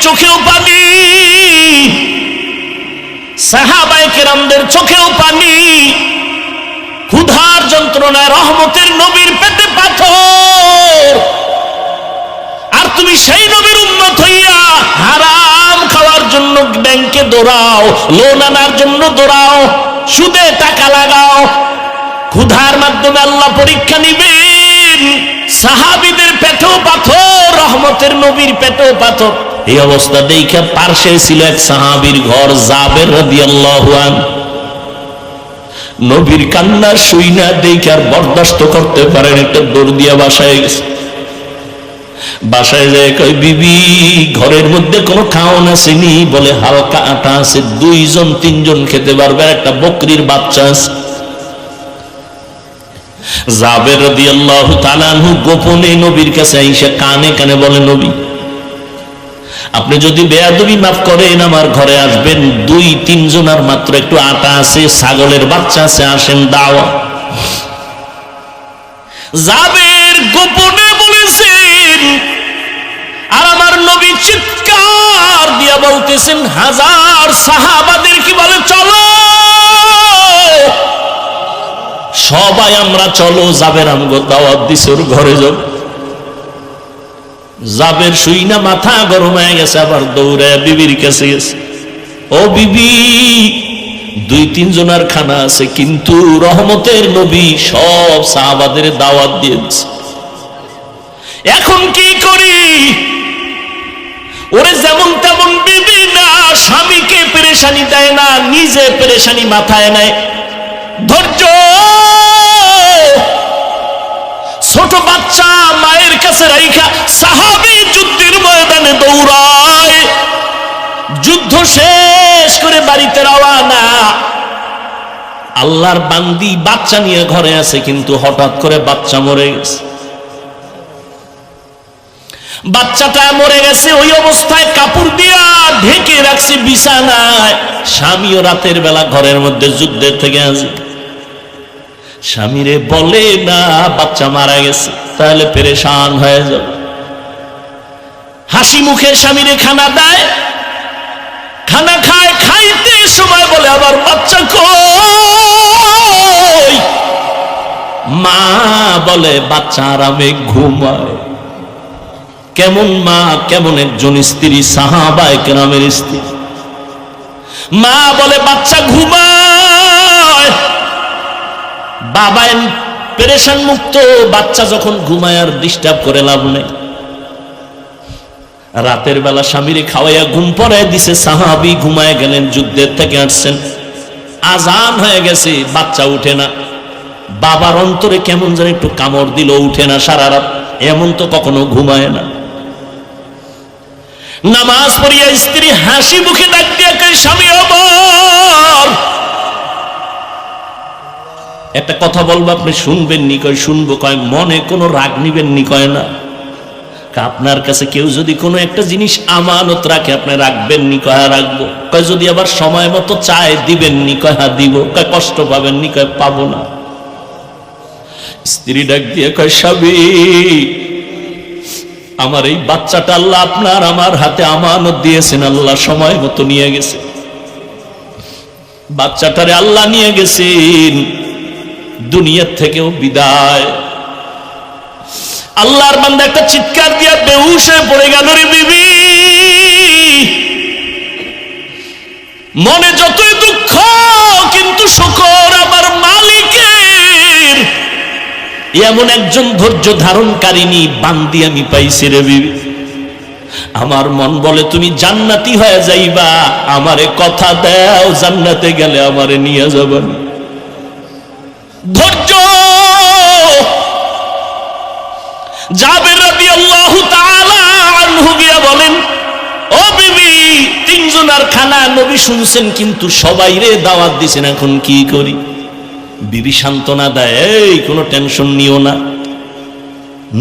চোখেও পানি, সাহাবায়ে কেরামদের চোখেও পানি, ক্ষুধার যন্ত্রণায় রহমতের নবীর পেটে পাথর, আর তুমি সেই নবীর উম্মত হইয়া হারাম খাওয়ার জন্য ব্যাংকে দৌড়াও, লোন আনার জন্য দৌড়াও, সুদে টাকা লাগাও। ক্ষুধার মাধ্যমে আল্লাহ পরীক্ষা নিবেন। সাহাবীদের পেটেও পাথর, রহমতের নবীর পেটেও পাথর। এই অবস্থা দেখে পার্শ্বে ছিল এক সাহাবীর ঘর, জাবের রাদিয়াল্লাহু আনহু। নবীর কান্না শুইনা দেখে আর বরদাস্ত করতে পারেন, একটা দৌড় দিয়া বাসায় গেছে। বাসায় যায় কই, বিবি ঘরের মধ্যে কোনো খাওয়ান আসেনি? বলে হালকা আটা আছে, 2 জন 3 জন খেতে পারবে, একটা বকরির বাচ্চা আছে। জাবের রাদিয়াল্লাহু তাআলা আনহু গোপনে নবীর কাছে আইসা কানে কানে বলে, নবী আপনি যদি বেয়াদবি মাফ করেন আমার ঘরে আসবেন, 2-3 জনের মাত্র একটু আটা আছে, ছাগলের বাচ্চা আছে, আসেন দাওয়া। জাবের গোপনে বলেছেন, আর আমার নবী চিৎকার দিয়া বলতেছেন, হাজার সাহাবাদের কি বলে চলো, সবাই আমরা চলো, জাবের আমগো দাওয়াত দিছে, ওর ঘরে যাব। জাবের শুইনা মাথা গরম হয়ে গেছে, আবার দৌড়ে বিবির কাছে গেছে। ও বিবি, 2-3 জনের খানা আছে, কিন্তু রহমতের নবী সব সাহাবাদের দাওয়াত দিয়েছে, এখন কি করি? ওরে যেমন তেমন বিবি না, স্বামীকে পেরেশানি দেয় না, নিজে পেরেশানি মাথায় নেয়। ধৈর্য, ছোট বাচ্চা মায়ের কাছে রাইখা সাহাবী যুদ্ধের ময়দানে দৌড়ায়, যুদ্ধ শেষ করে বাড়িতে রওনা। আল্লাহর বান্দি বাচ্চা নিয়ে ঘরে আছে, কিন্তু হঠাৎ করে বাচ্চা মরে গেছে। বাচ্চাটা মরে গেছে, ওই অবস্থায় কাপড় দিয়া ঢেকে রাখছে বিছানায়। স্বামীও রাতের বেলা ঘরের মধ্যে যুদ্ধের থেকে আসে, স্বামীরে বলে না বাচ্চা মারা গেছে, তাহলে পেরেশান হয়ে যাবে। হাসি মুখে স্বামীরে খানা দেয়, খানা খায়, খাইতে সময় বলে আবার বাচ্চা কই? মা বলে বাচ্চা আরামে ঘুমায়। কেমন মা, কেমন একজন স্ত্রী, সাহাবায়ে কেরামের স্ত্রী। মা বলে বাচ্চা ঘুমায়, বাবা পেরেশান মুক্ত, বাচ্চা যখন ঘুমায় আর ডিস্টার্ব করে লাভ নেই। রাতের বেলা স্বামীরে খাওয়াইয়া ঘুম পড়ায় দিছে, সাহাবী ঘুমায় গেলেন, যুদ্ধের থেকে আসছেন, আজান হয়ে গেছে, বাচ্চা উঠে না। বাবার অন্তরে কেমন যেন একটু কামড় দিল, উঠে না সারা রাত, এমন তো কখনো ঘুমায় না। নামাজ পড়িয়া স্ত্রী হাসি মুখে ডাক দিয়া কয়, স্বামী আমার একটা কথা বলবো, আপনি শুনবেন নি? কয় শুনবো। কয় মনে কোনো রাগ নিবেন নি? কয় না। আপনার কাছে কেউ যদি কোনো একটা জিনিস আমানত রাখে, আপনি রাখবেন নি? কয় রাখবো। কয় যদি আবার সময় মতো চায় দিবেন নি? কয় হ্যাঁ দিব। কয় কষ্ট পাবেন নি? কয় পাবো না। স্ত্রী ডাক দিয়ে কয়, স্বামী আমার এই বাচ্চাটা আল্লাহ আপনার আমার হাতে আমানত দিয়েছেন, আল্লাহ সময় মতো নিয়ে গেছে। বাচ্চাটারে আল্লাহ নিয়ে গেছেন, দুনিয়ার থেকেও বিদায়। আল্লাহর বান্দা একটা চিৎকার দিয়া বেহুশ হয়ে পড়ে গেল। রে বিবি, মনে যতই দুঃখ, কিন্তু শুকর আমার মালিকের, এমন একজন ধৈর্য ধারণকারিনী বান্দি আমি পাইছি। রে বিবি, আমার মন বলে তুমি জান্নাতি হয়ে যাইবা, আমারে কথা দাও, জান্নাতে গেলে আমারে নিয়ে যাবেন। ধৈর্য। জাবের রাদিয়াল্লাহু তাআলা আনহু গিয়া বলেন, ও বিবি, 3 জনের খানা নবী শুনছেন, কিন্তু সবাইরে দাওয়াত দিছেন, এখন কি করি? বিবি সান্ত্বনা দেয়, এই কোনো টেনশন নিও না।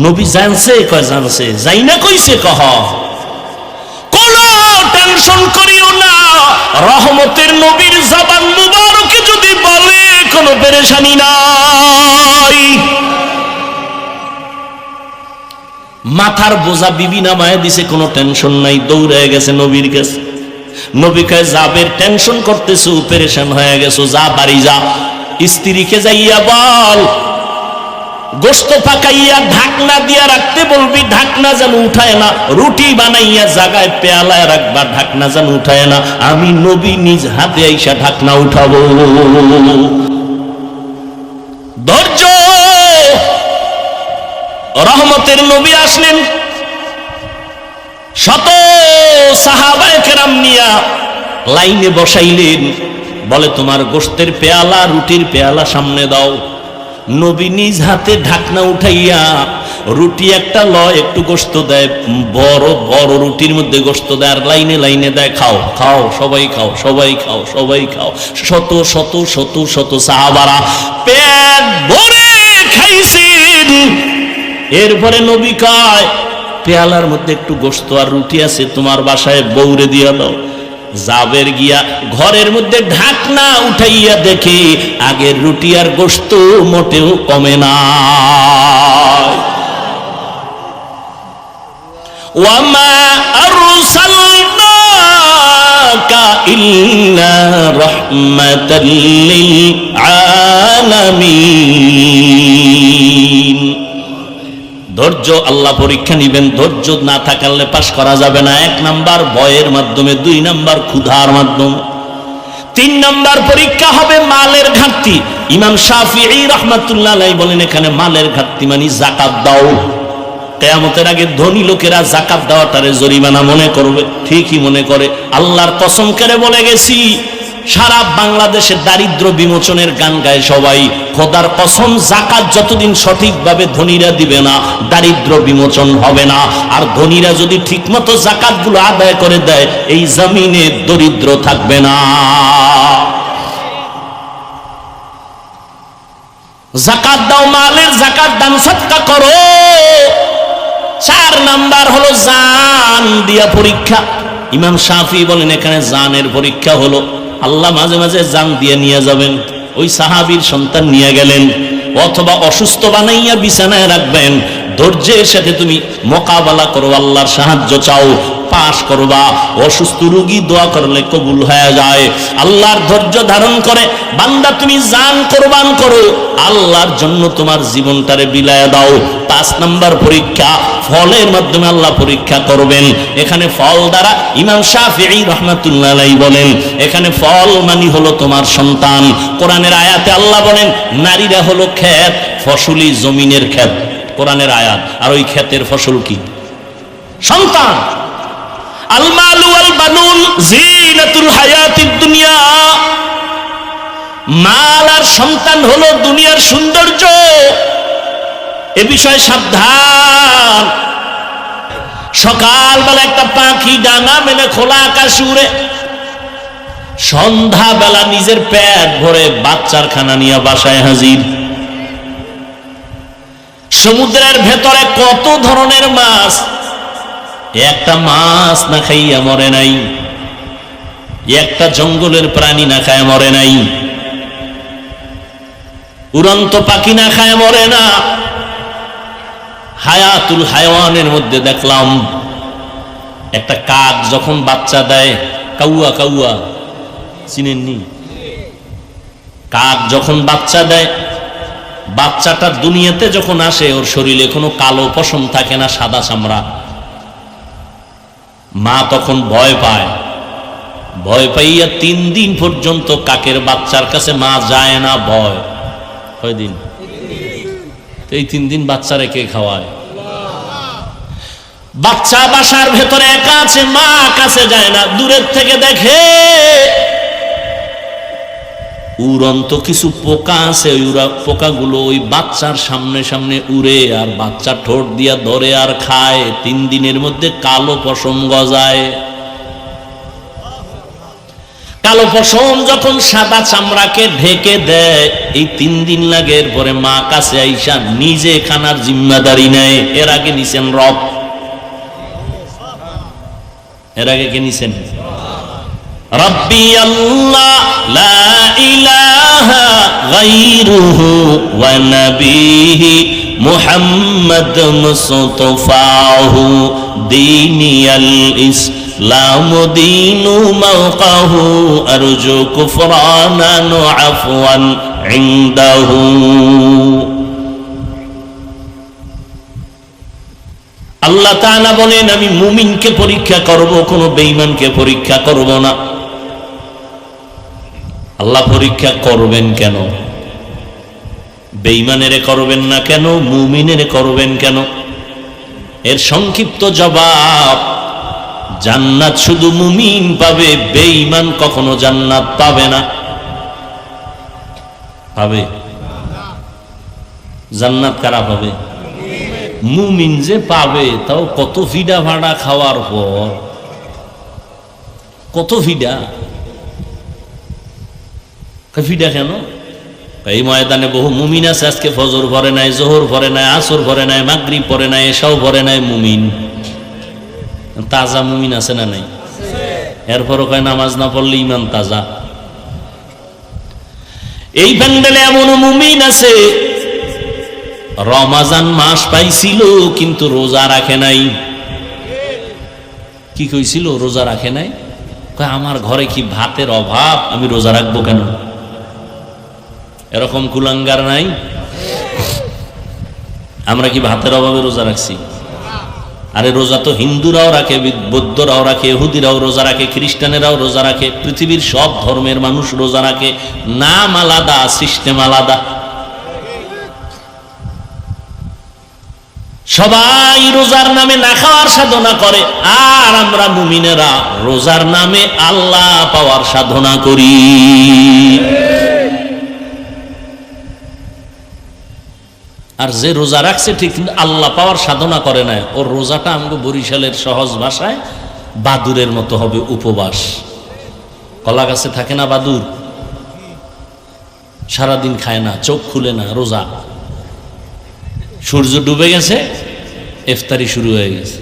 নবী জানছে? কয় জানছে। যাই না কইছে? কহ কোনো টেনশন করিও না, রহমতের নবীর জবান মুবারকে যদি বলে কোনো পেরেশানি নাই। মাথার বোঝা বিবি নামায় দিছে, কোনো টেনশন নাই, দৌড়ে গেছে নবীর কাছে। নবী কয় জাবের টেনশন করতেছো, পেরেশান হয়ে গেছো, যা বাড়ি যা, স্ত্রীকে যাইয়া বল গোশত পাকাইয়া ঢাকনা দিয়া রাখতে বলবি, ঢাকনা যেন উঠায় না, রুটি বানাইয়া জায়গায় পেয়ালায় রাখবা, ঢাকনা যেন উঠায় না, আমি নবী নিজ হাতে আইসা ঢাকনা উঠাবো। ধৈর্য। রহমতের নবী আসলেন, শত সাহাবায়ে কেরাম নিয়া লাইনে বসাইলেন, বলে তোমার গোশতের পেয়ালা রুটির পেয়ালা সামনে দাও। নবী নিজ হাতে ঢাকনা উঠাইয়া রুটি একটা লয়, একটু গোশত দেয়, বড় বড় রুটির মধ্যে গোশত দেয়, আর লাইনে লাইনে দেয়, খাও খাও সবাই খাও, সবাই খাও, সবাই খাও। শত শত শত শত সাহাবারা পেট ভরে খাইছেন। এরপরে নবী কয় পেয়ালার মধ্যে একটু গোশত আর রুটি আছে, তোমার বাসায় বউরে দিয়া দাও। জাবের গিয়া ঘরের মধ্যে ঢাকনা উঠাইয়া দেখে আগের রুটি আর গোশত মোটেও কমে না। ওয়ামা আরসালনাকা ইল্লা রাহমাতাল লিল আলামিন। ধৈর্য, আল্লাহ পরীক্ষা নিবেন, ধৈর্য না থাকলে পাশ করা যাবে না। 1 নাম্বার ভয়ের মাধ্যমে, 2 নাম্বার ক্ষুধার মাধ্যমে, 3 নাম্বার পরীক্ষা হবে মালের ঘাটতি। ইমাম শাফিঈ রাহমাতুল্লাহ আলাইহি বলেন এখানে মালের ঘাটতি মানে যাকাত দাও। কিয়ামতের আগে ধনী লোকেরা যাকাত দেওয়াটারে জরিমানা মনে করবে, ঠিকই মনে করে। আল্লাহর কসম করে বলে গেছি, সারা বাংলাদেশে দারিদ্র বিমোচনের গান গায় সবাই। খোদার কসম, যাকাত যতদিন সঠিকভাবে ধনীরা দিবে না, দারিদ্র বিমোচন হবে না। আর ধনীরা যদি ঠিকমতো যাকাতগুলো আদায় করে দেয়, এই জমিনে দরিদ্র থাকবে না। যাকাত দাও, মালের যাকাত দান সদকা করো। 4 নাম্বার হলো জান দিয়া পরীক্ষা। ইমাম শাফিঈ বলেন এখানে জানের পরীক্ষা হলো। আল্লাহ মাঝে মাঝে জান দিয়ে নিয়ে যাবেন। ওই সাহাবীর সন্তান নিয়ে গেলেন, অথবা অসুস্থ বানাইয়া বিছানায় রাখবেন। ধৈর্যের সাথে তুমি মোকাবেলা করো, আল্লাহর সাহায্য চাও, পাশ করবা। অসুস্থ রোগী দোয়া করলে কবুল হয়ে যায়। আল্লাহর ধৈর্য ধারণ করে বান্দা তুমি জান কোরবান করো, আল্লাহর জন্য তোমার জীবনটারে বিলায় দাও। 5 নাম্বার পরীক্ষা, ফলের মাধ্যমে আল্লাহ পরীক্ষা করবেন। এখানে ফল দ্বারা ইমাম শাফিঈ রাহমাতুল্লাহ আলাইহি বলেন এখানে ফল মানে হলো তোমার সন্তান। কোরআনের আয়াতে আল্লাহ বলেন নারীরা হলো ক্ষেত, ফসলি জমিনের ক্ষেত, কোরআনের আয়াত। আর ওই ক্ষেতের ফসল কি? সন্তান। আল মালু ওয়াল বানুন জিনাতুল হায়াতিদ দুনিয়া। মাল আর সন্তান হলো দুনিয়ার সৌন্দর্য। এ বিষয়ে সাবধান। সকালবেলা একটা পাখি ডানা মেলে খোলা আকাশে উড়ে, সন্ধ্যাবেলা নিজের পেট ভরে বাচ্চার খানা নিয়ে বাসায় হাজির। সমুদ্রের ভেতরে কত ধরনের মাছ, একটা মাছ না খাইয়া মরে নাই, একটা জঙ্গলের প্রাণী না খায় মরে নাই, উড়ন্ত পাখি না খায় মরে না। হায়াতুল হায়াওয়ানের মধ্যে দেখলাম একটা কাক যখন বাচ্চা দেয়, কাউয়া কাউয়া চিনেননি? কাক যখন বাচ্চা দেয়, বাচ্চাটা দুনিয়াতে যখন আসে ওর শরীরে কোনো কালো পশম থাকে না, সাদা চামড়া। মা তখন ভয় পায়, ভয় পাইয়া 3 দিন পর্যন্ত কাকের বাচ্চার কাছে মা যায় না। ভয় কয়দিন? এই 3 দিন বাচ্চা রেখে খাওয়ায়। বাচ্চা বাসার ভেতরে একা আছে, মা কাছে যায় না, দূরের থেকে দেখে উড়ন্ত কিছু পোকা আছে, ওই পোকাগুলো ওই বাচ্চার সামনে সামনে উড়ে আর বাচ্চা ঠোঁট দিয়া ধরে আর খায়। 3 দিনের মধ্যে কালো পশম গজায়। কালো পশম যখন সাদা চামড়াকে ঢেকে দেয়, এই 3 দিন লাগে। এরপরে মা কাছে আইসা নিজে খানার জিম্মাদারি নেয়। এর আগে নিছেন রব, এর আগে কে নিছেন? রব্বি আল্লাহ লা ইলাহা গায়রুহু ওয়া নাবিহি মুহাম্মদ মুস্তাফাহু দীনিয়াল ইসলাম দীনু মাওকাহু আরজু কুফরানান আফওয়ান ইনদাহু। আল্লাহ তাআলা বলেন আমি মুমিনকে পরীক্ষা করব, কোনো বেঈমানকে পরীক্ষা করব না। আল্লাহ পরীক্ষা করবেন কেন? বেঈমানেরে করবেন না কেন? মুমিনেরে করবেন কেন? এর সংক্ষিপ্ত জবাব, জান্নাত শুধু মুমিন পাবে, বেঈমান কখনো জান্নাত পাবে না। পাবে? জান্নাত কারা পাবে? মুমিন যে পাবে, তাও কত ফিডা ভাড়া খাওয়ার পর, কত ফিডা। ফিডা কেন? এই ময়দানে বহু মুমিন আছে আজকে ফজর পড়ে নাই, জোহর পড়ে নাই, আসর পড়ে নাই, মাগরিব পড়ে নাই, এশাও পড়ে নাই, মুমিন। তাজা মুমিন আছে না নাই? এরপরও কয় নামাজ না পড়লে ইমান তাজা। এই প্যান্ডেলে এমন মুমিন আছে রমাজান মাস পাইছিল কিন্তু রোজা রাখে নাই। কি কইছিল? রোজা রাখে নাই। কয় আমার ঘরে কি ভাতের অভাব, আমি রোজা রাখবো কেন? এরকম কুলাঙ্গার নাই? আমরা কি ভাতের অভাবে রোজা রাখছি? আরে রোজা তো হিন্দুরাও রাখে, বৌদ্ধরাও রাখে, ইহুদিরাও রোজা রাখে, খ্রিস্টানেরাও রোজা রাখে, পৃথিবীর সব ধর্মের মানুষ রোজা রাখে। নাম আলাদা, সিস্টেম আলাদা। সবাই রোজার নামে না খাওয়ার সাধনা করে, আর আমরা মুমিনেরা রোজার নামে আল্লাহ পাওয়ার সাধনা করি। আর যে রোজা রাখছে ঠিক কিন্তু আল্লাহ পাওয়ার সাধনা করে না, ওর রোজাটা আমাকে বরিশালের সহজ ভাষায় বাদুরের মতো হবে, উপবাস। কলা গাছে থাকে না বাদুর, সারাদিন খায় না, চোখ খুলে না, রোজা। সূর্য ডুবে গেছে, ইফতারি শুরু হয়ে গেছে।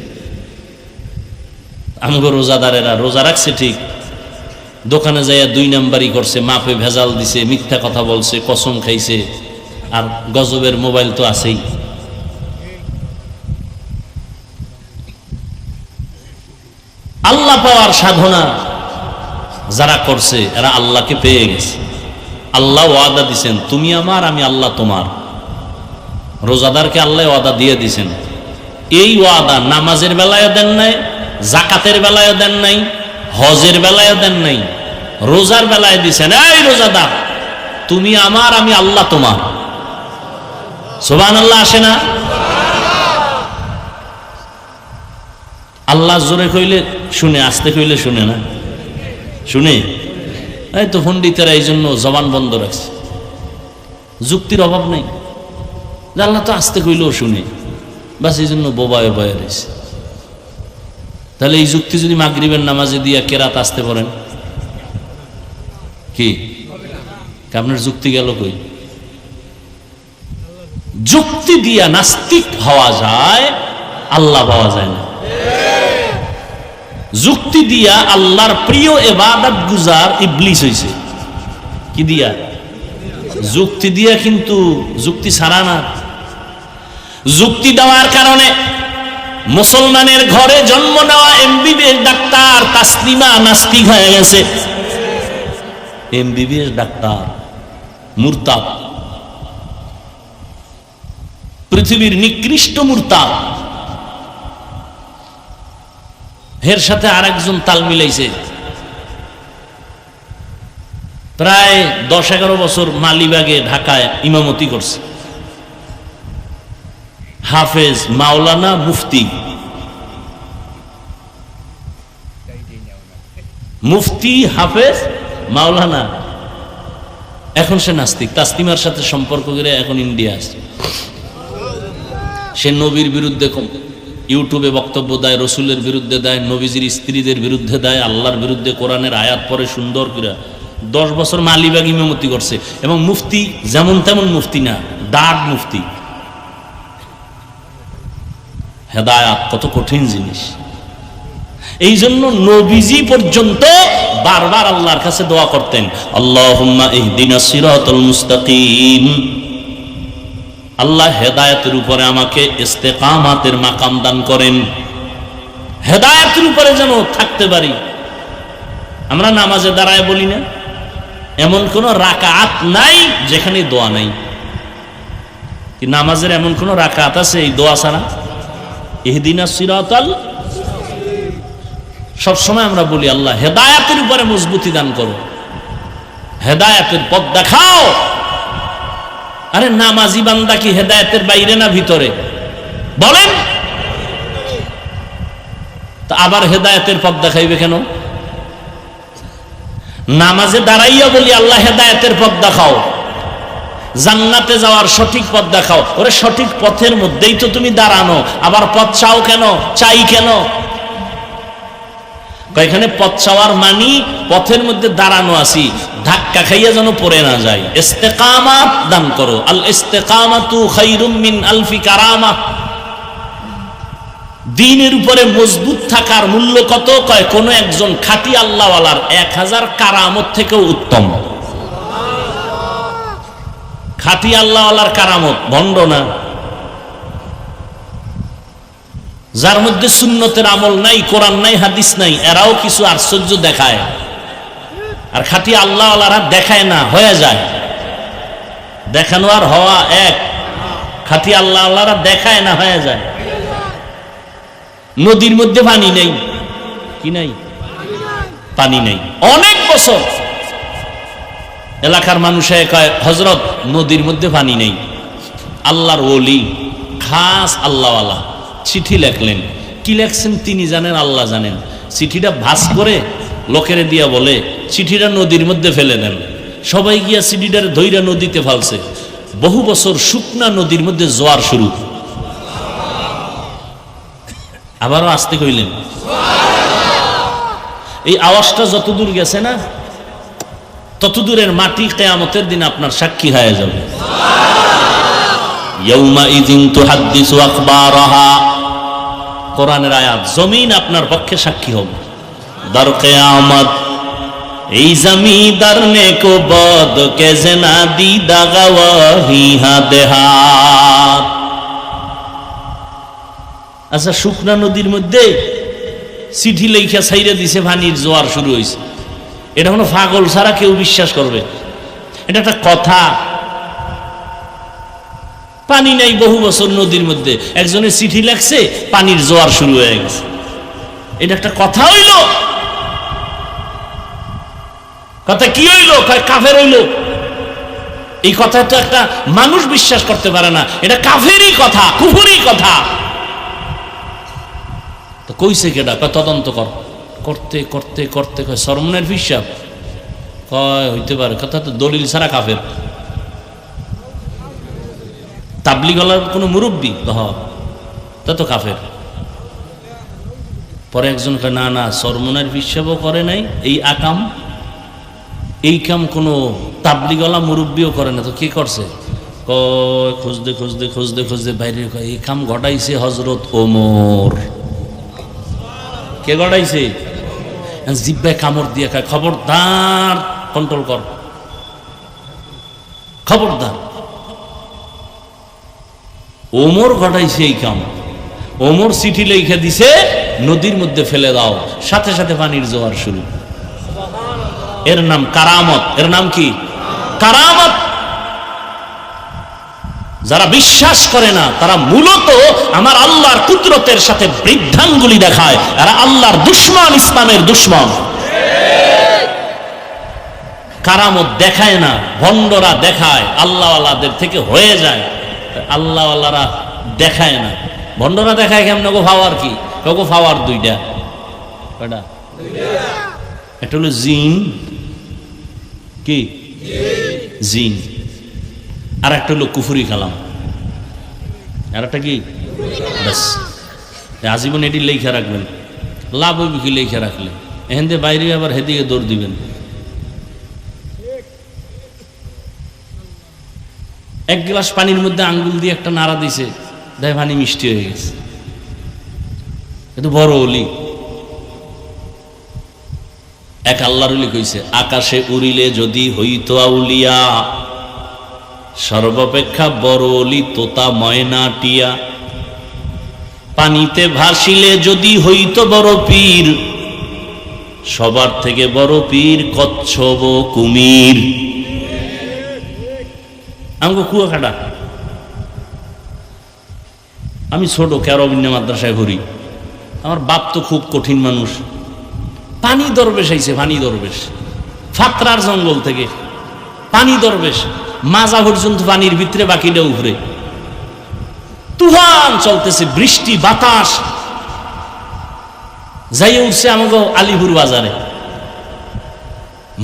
আমাকে রোজাদারেরা রোজা রাখছে ঠিক, দোকানে যাইয়া 2 নাম্বারি করছে, মাপে ভেজাল দিছে, মিথ্যা কথা বলছে, কসম খাইছে, আর গজবের মোবাইল তো আছেই। আল্লাহ পাওয়ার সাধনা যারা করছে এরা আল্লাহকে পেয়ে গেছে। আল্লাহ ওয়াদা দিছেন, তুমি আমার, আমি আল্লাহ তোমার। রোজাদারকে আল্লাহ ওয়াদা দিয়ে দিছেন। এই ওয়াদা নামাজের বেলায়ও দেন নাই, জাকাতের বেলায়ও দেন নাই, হজের বেলায়ও দেন নাই, রোজার বেলায় দিছেন, এই রোজাদার তুমি আমার, আমি আল্লাহ তোমার। সুবহানাল্লাহ আসে না? আল্লাহ জোরে কইলে শুনে, আস্তে কইলে শুনে না? শুনে। এই তো পণ্ডিতেরা এই জন্য জবান বন্ধ রাখছে, যুক্তির অভাব নেই। আল্লাহ তো আস্তে কইলেও শুনে, বাস এই জন্য বোবায় বয়ে রয়েছে। তাহলে এই যুক্তি যদি মাগরিবের নামাজে দিয়া কেরাত আসতে পারেন, কি আপনার যুক্তি গেল কই? যুক্তি দিয়া নাস্তিক হওয়া যায়, আল্লাহ পাওয়া যায় না। যুক্তি দিয়া আল্লাহর প্রিয় ইবাদত গুজার ইবলিস হইছে। কি দিয়া? যুক্তি দিয়া, কিন্তু যুক্তি ছাড়া না। যুক্তি দেওয়ার কারণে মুসলমানের ঘরে জন্ম নেওয়া এমবিবিএস ডাক্তার তাসলিমা নাস্তিক হয়ে গেছে। এমবিবিএস ডাক্তার মুরতাদ, পৃথিবীর নিকৃষ্ট মুরতাদ। এর সাথে আরেকজন তাল মিলাইছে, প্রায় 10-11 বছর মালিবাগে ঢাকায় ইমামতি করছে। হাফেজ, মাওলানা, মুফতি। মুফতি, হাফেজ, মাওলানা। এখন সে নাস্তিক, তাসলিমার সাথে সম্পর্ক করে এখন ইন্ডিয়া আছে। সে নবীর বিরুদ্ধে ইউটিউবে বক্তব্য দেয়, রসুলের বিরুদ্ধে দেয়, নবীজির স্ত্রীদের বিরুদ্ধে দেয়, আল্লাহর বিরুদ্ধে কোরআনের আয়াত পরে সুন্দর করে। 10 বছর মালিবাগ ইমামতি করছে, এবং মুফতি যেমন তেমন মুফতি না, দাগ মুফতি। হেদায়াত কত কঠিন জিনিস। এই জন্য নবীজি পর্যন্ত বারবার আল্লাহর কাছে দোয়া করতেন, আল্লাহুম্মা ইহদিনাস সিরাতাল মুস্তাকিম। আল্লাহ হেদায়েতের উপরে আমাকে ইস্তেকামাতের মাকাম দান করেন, হেদায়েতের উপরে যেন থাকতে পারি। আমরা নামাজে দাঁড়ায় বলি না, এমন কোন রাকাত নাই যেখানে দোয়া নাই। কি নামাজের এমন কোন রাকাত আছে এই দোয়া ছাড়া? ইহদিনাস সিরাতাল, সব সময় আমরা বলি আল্লাহ হেদায়েতের উপরে মজবুতি দান করো, হেদায়েতের পথ দেখাও। আরে নামাজি বান্দা কি হেদায়েতের বাইরে না ভিতরে বলেন? তা আবার হেদায়েতের পথ দেখাইবে কেন? নামাজে দাঁড়াইয়া বলি আল্লাহ হেদায়েতের পথ দেখাও, জান্নাতে যাওয়ার সঠিক পথ দেখাও। ওরে সঠিক পথের মধ্যেই তো তুমি দাঁড়ানো, আবার পথ চাও কেন? চাই কেন? এখানে পথ চাওয়ার মানি পথের মধ্যে দাঁড়ানো আছি, ধাক্কা খাইয়া যেন পড়ে না যায়। ইস্তেকামাত দান করো। আল ইস্তেকামাতু খায়রুম মিন আলফি কারামা। দ্বীনের উপরে মজবুত থাকার মূল্য কত? কয় কোন একজন খাঁটি আল্লাহওয়ালার 1000 কারামত থেকেও উত্তম। খাঁটি আল্লাহওয়ালার কারামত, ভণ্ড না, যার মধ্যে সুন্নতের আমল নাই, কোরআন নাই, হাদিস নাই, এরাও কিছু আশ্চর্য দেখায়। আর খাঁটি আল্লাহওয়ালারা দেখায় না, হয়ে যায়। দেখানো আর হওয়া এক। খাঁটি আল্লাহওয়ালারা দেখায় না, হয়ে যায়। নদীর মধ্যে পানি নেই, কি নাই? পানি নেই। অনেক বছর এলাকার মানুষে কয় হযরত নদীর মধ্যে পানি নেই। আল্লাহর ওলি, খাস আল্লাহওয়ালা চিঠি লেখলেন। কি লেখছেন তিনি জানেন, আল্লাহ জানেন। চিঠিটা ভাঁজ করে লোকেরে দিয়া বলে চিঠিটা নদীর মধ্যে ফেলে দেন। সবাই গিয়া চিঠিটার ধইরা নদীতে ফেলছে। বহু বছর শুকনা নদীর মধ্যে জোয়ার শুরু। আবারও আসতে কইলেন। এই আওয়াজটা যতদূর গেছে না, ততদূরের মাটি কিয়ামতের দিন আপনার সাক্ষী হয়ে যাবে। ইয়াউমাইযিন তুহাদ্দিসু আখবারাহা, কোরআনের আয়াত। জমিন আপনার পক্ষে সাক্ষী হবে। দার কিয়ামত এই জমিদার নে কো বদ কে জনা দিদা গওয়াহি হাদেহাত। আচ্ছা, শুকনা নদীর মধ্যে চিঠি লেখা ছাইরা দিছে, পানির জোয়ার শুরু হয়েছে। এটা কোনো পাগল ছাড়া কেউ বিশ্বাস করবে? এটা একটা কথা? পানি নাই বহু বছর নদীর মধ্যে, একজনের চিঠি লেখছে, পানির জোয়ার শুরু হয়ে গেছে। এটা একটা কথা হইল? কথা কি হইল? কাফের হইল। এই কথা তো একটা মানুষ বিশ্বাস করতে পারে না। এটা কাফেরই কথা, কুফরি কথা। তো কইছে কেডা? তদন্ত করতে করতে করতে কয় সরমনের হিসাব কয় হইতে পারে। কথা তো দলিল ছাড়া কাফের। তাবলিগলার কোন মুরব্বী তা তো কাফের। পরে একজন কয় না না, সরমনের হিসাবও করে নাই, এই কাম কোনো তাবলিগলা মুরব্বীও করে না। তো কি করছে? কয় খুঁজতে খুঁজতে খুঁজতে খুঁজতে বাইরে কয় এই কাম ঘটাইছে হযরত ওমর। কে ঘটাইছে? জিব্বায় কামড় দিয়ে কয় খবরদার, কন্ট্রোল কর, খবরদার। ওমর ঘটাইছে এই কাম। ওমর চিঠি লিখে দিছে, নদীর মধ্যে ফেলে দাও, সাথে সাথে পানির জোয়ার শুরু। এর নাম কারামত। এর নাম কি? কারামত। যারা বিশ্বাস করে না তারা মূলত আমার আল্লাহর কুদরতের সাথে বৃদ্ধাঙ্গুলি দেখায়। এরা আল্লাহর দুশমন, ইসলামের দুশমন। কারামত দেখায় না, ভণ্ডরা দেখায়, আল্লাহওয়ালাদের থেকে হয়ে যায়। আল্লাহওয়ালারা দেখায় না, ভণ্ডরা দেখায় কেমন? গো ফাওয়ার কি? গো ফাওয়ার দুইটা। কয়টা? একটা হলো জিন, কি জিন, আর একটা হলো কুফরি কালাম, আর একটা কি? ব্যাস, আজীবন এটি লেখা রাখবেন। লাভ হইবে কি লেখা রাখলে? এখান থেকে বাইরে আবার হেদিকে দৌড় দিবেন। এক গ্লাস পানির মধ্যে আঙ্গুল দিয়ে একটা নাড়া দিছে, দেখ পানি মিষ্টি হয়ে গেছে। কিন্তু বড় অলি। এক আল্লাহর ওলি কইছে, আকাশে উড়িলে যদি হইতো আউলিয়া, সর্বাপেক্ষা বড় অলি তোতা ময়না টিয়া, পানিতে ভাসিলে যদি হইত বড় পীর, সবার থেকে বড় পীর কচ্ছপ কুমির। আমাকে কুয়াকাটা, আমি ছোট কেরবিন্যা মাদ্রাসায় ঘুরি, আমার বাপ তো খুব কঠিন মানুষ, পানি দরবেশ আইছে, পানি দরবেশ ফাতরার জঙ্গল থেকে, পানি দরবেশ মাজা পর্যন্ত পানির ভিতরে, বাকিটা উপরে, তুফান চলতেছে, বৃষ্টি বাতাস, যাই উঠছে আমাকে আলিপুর বাজারে।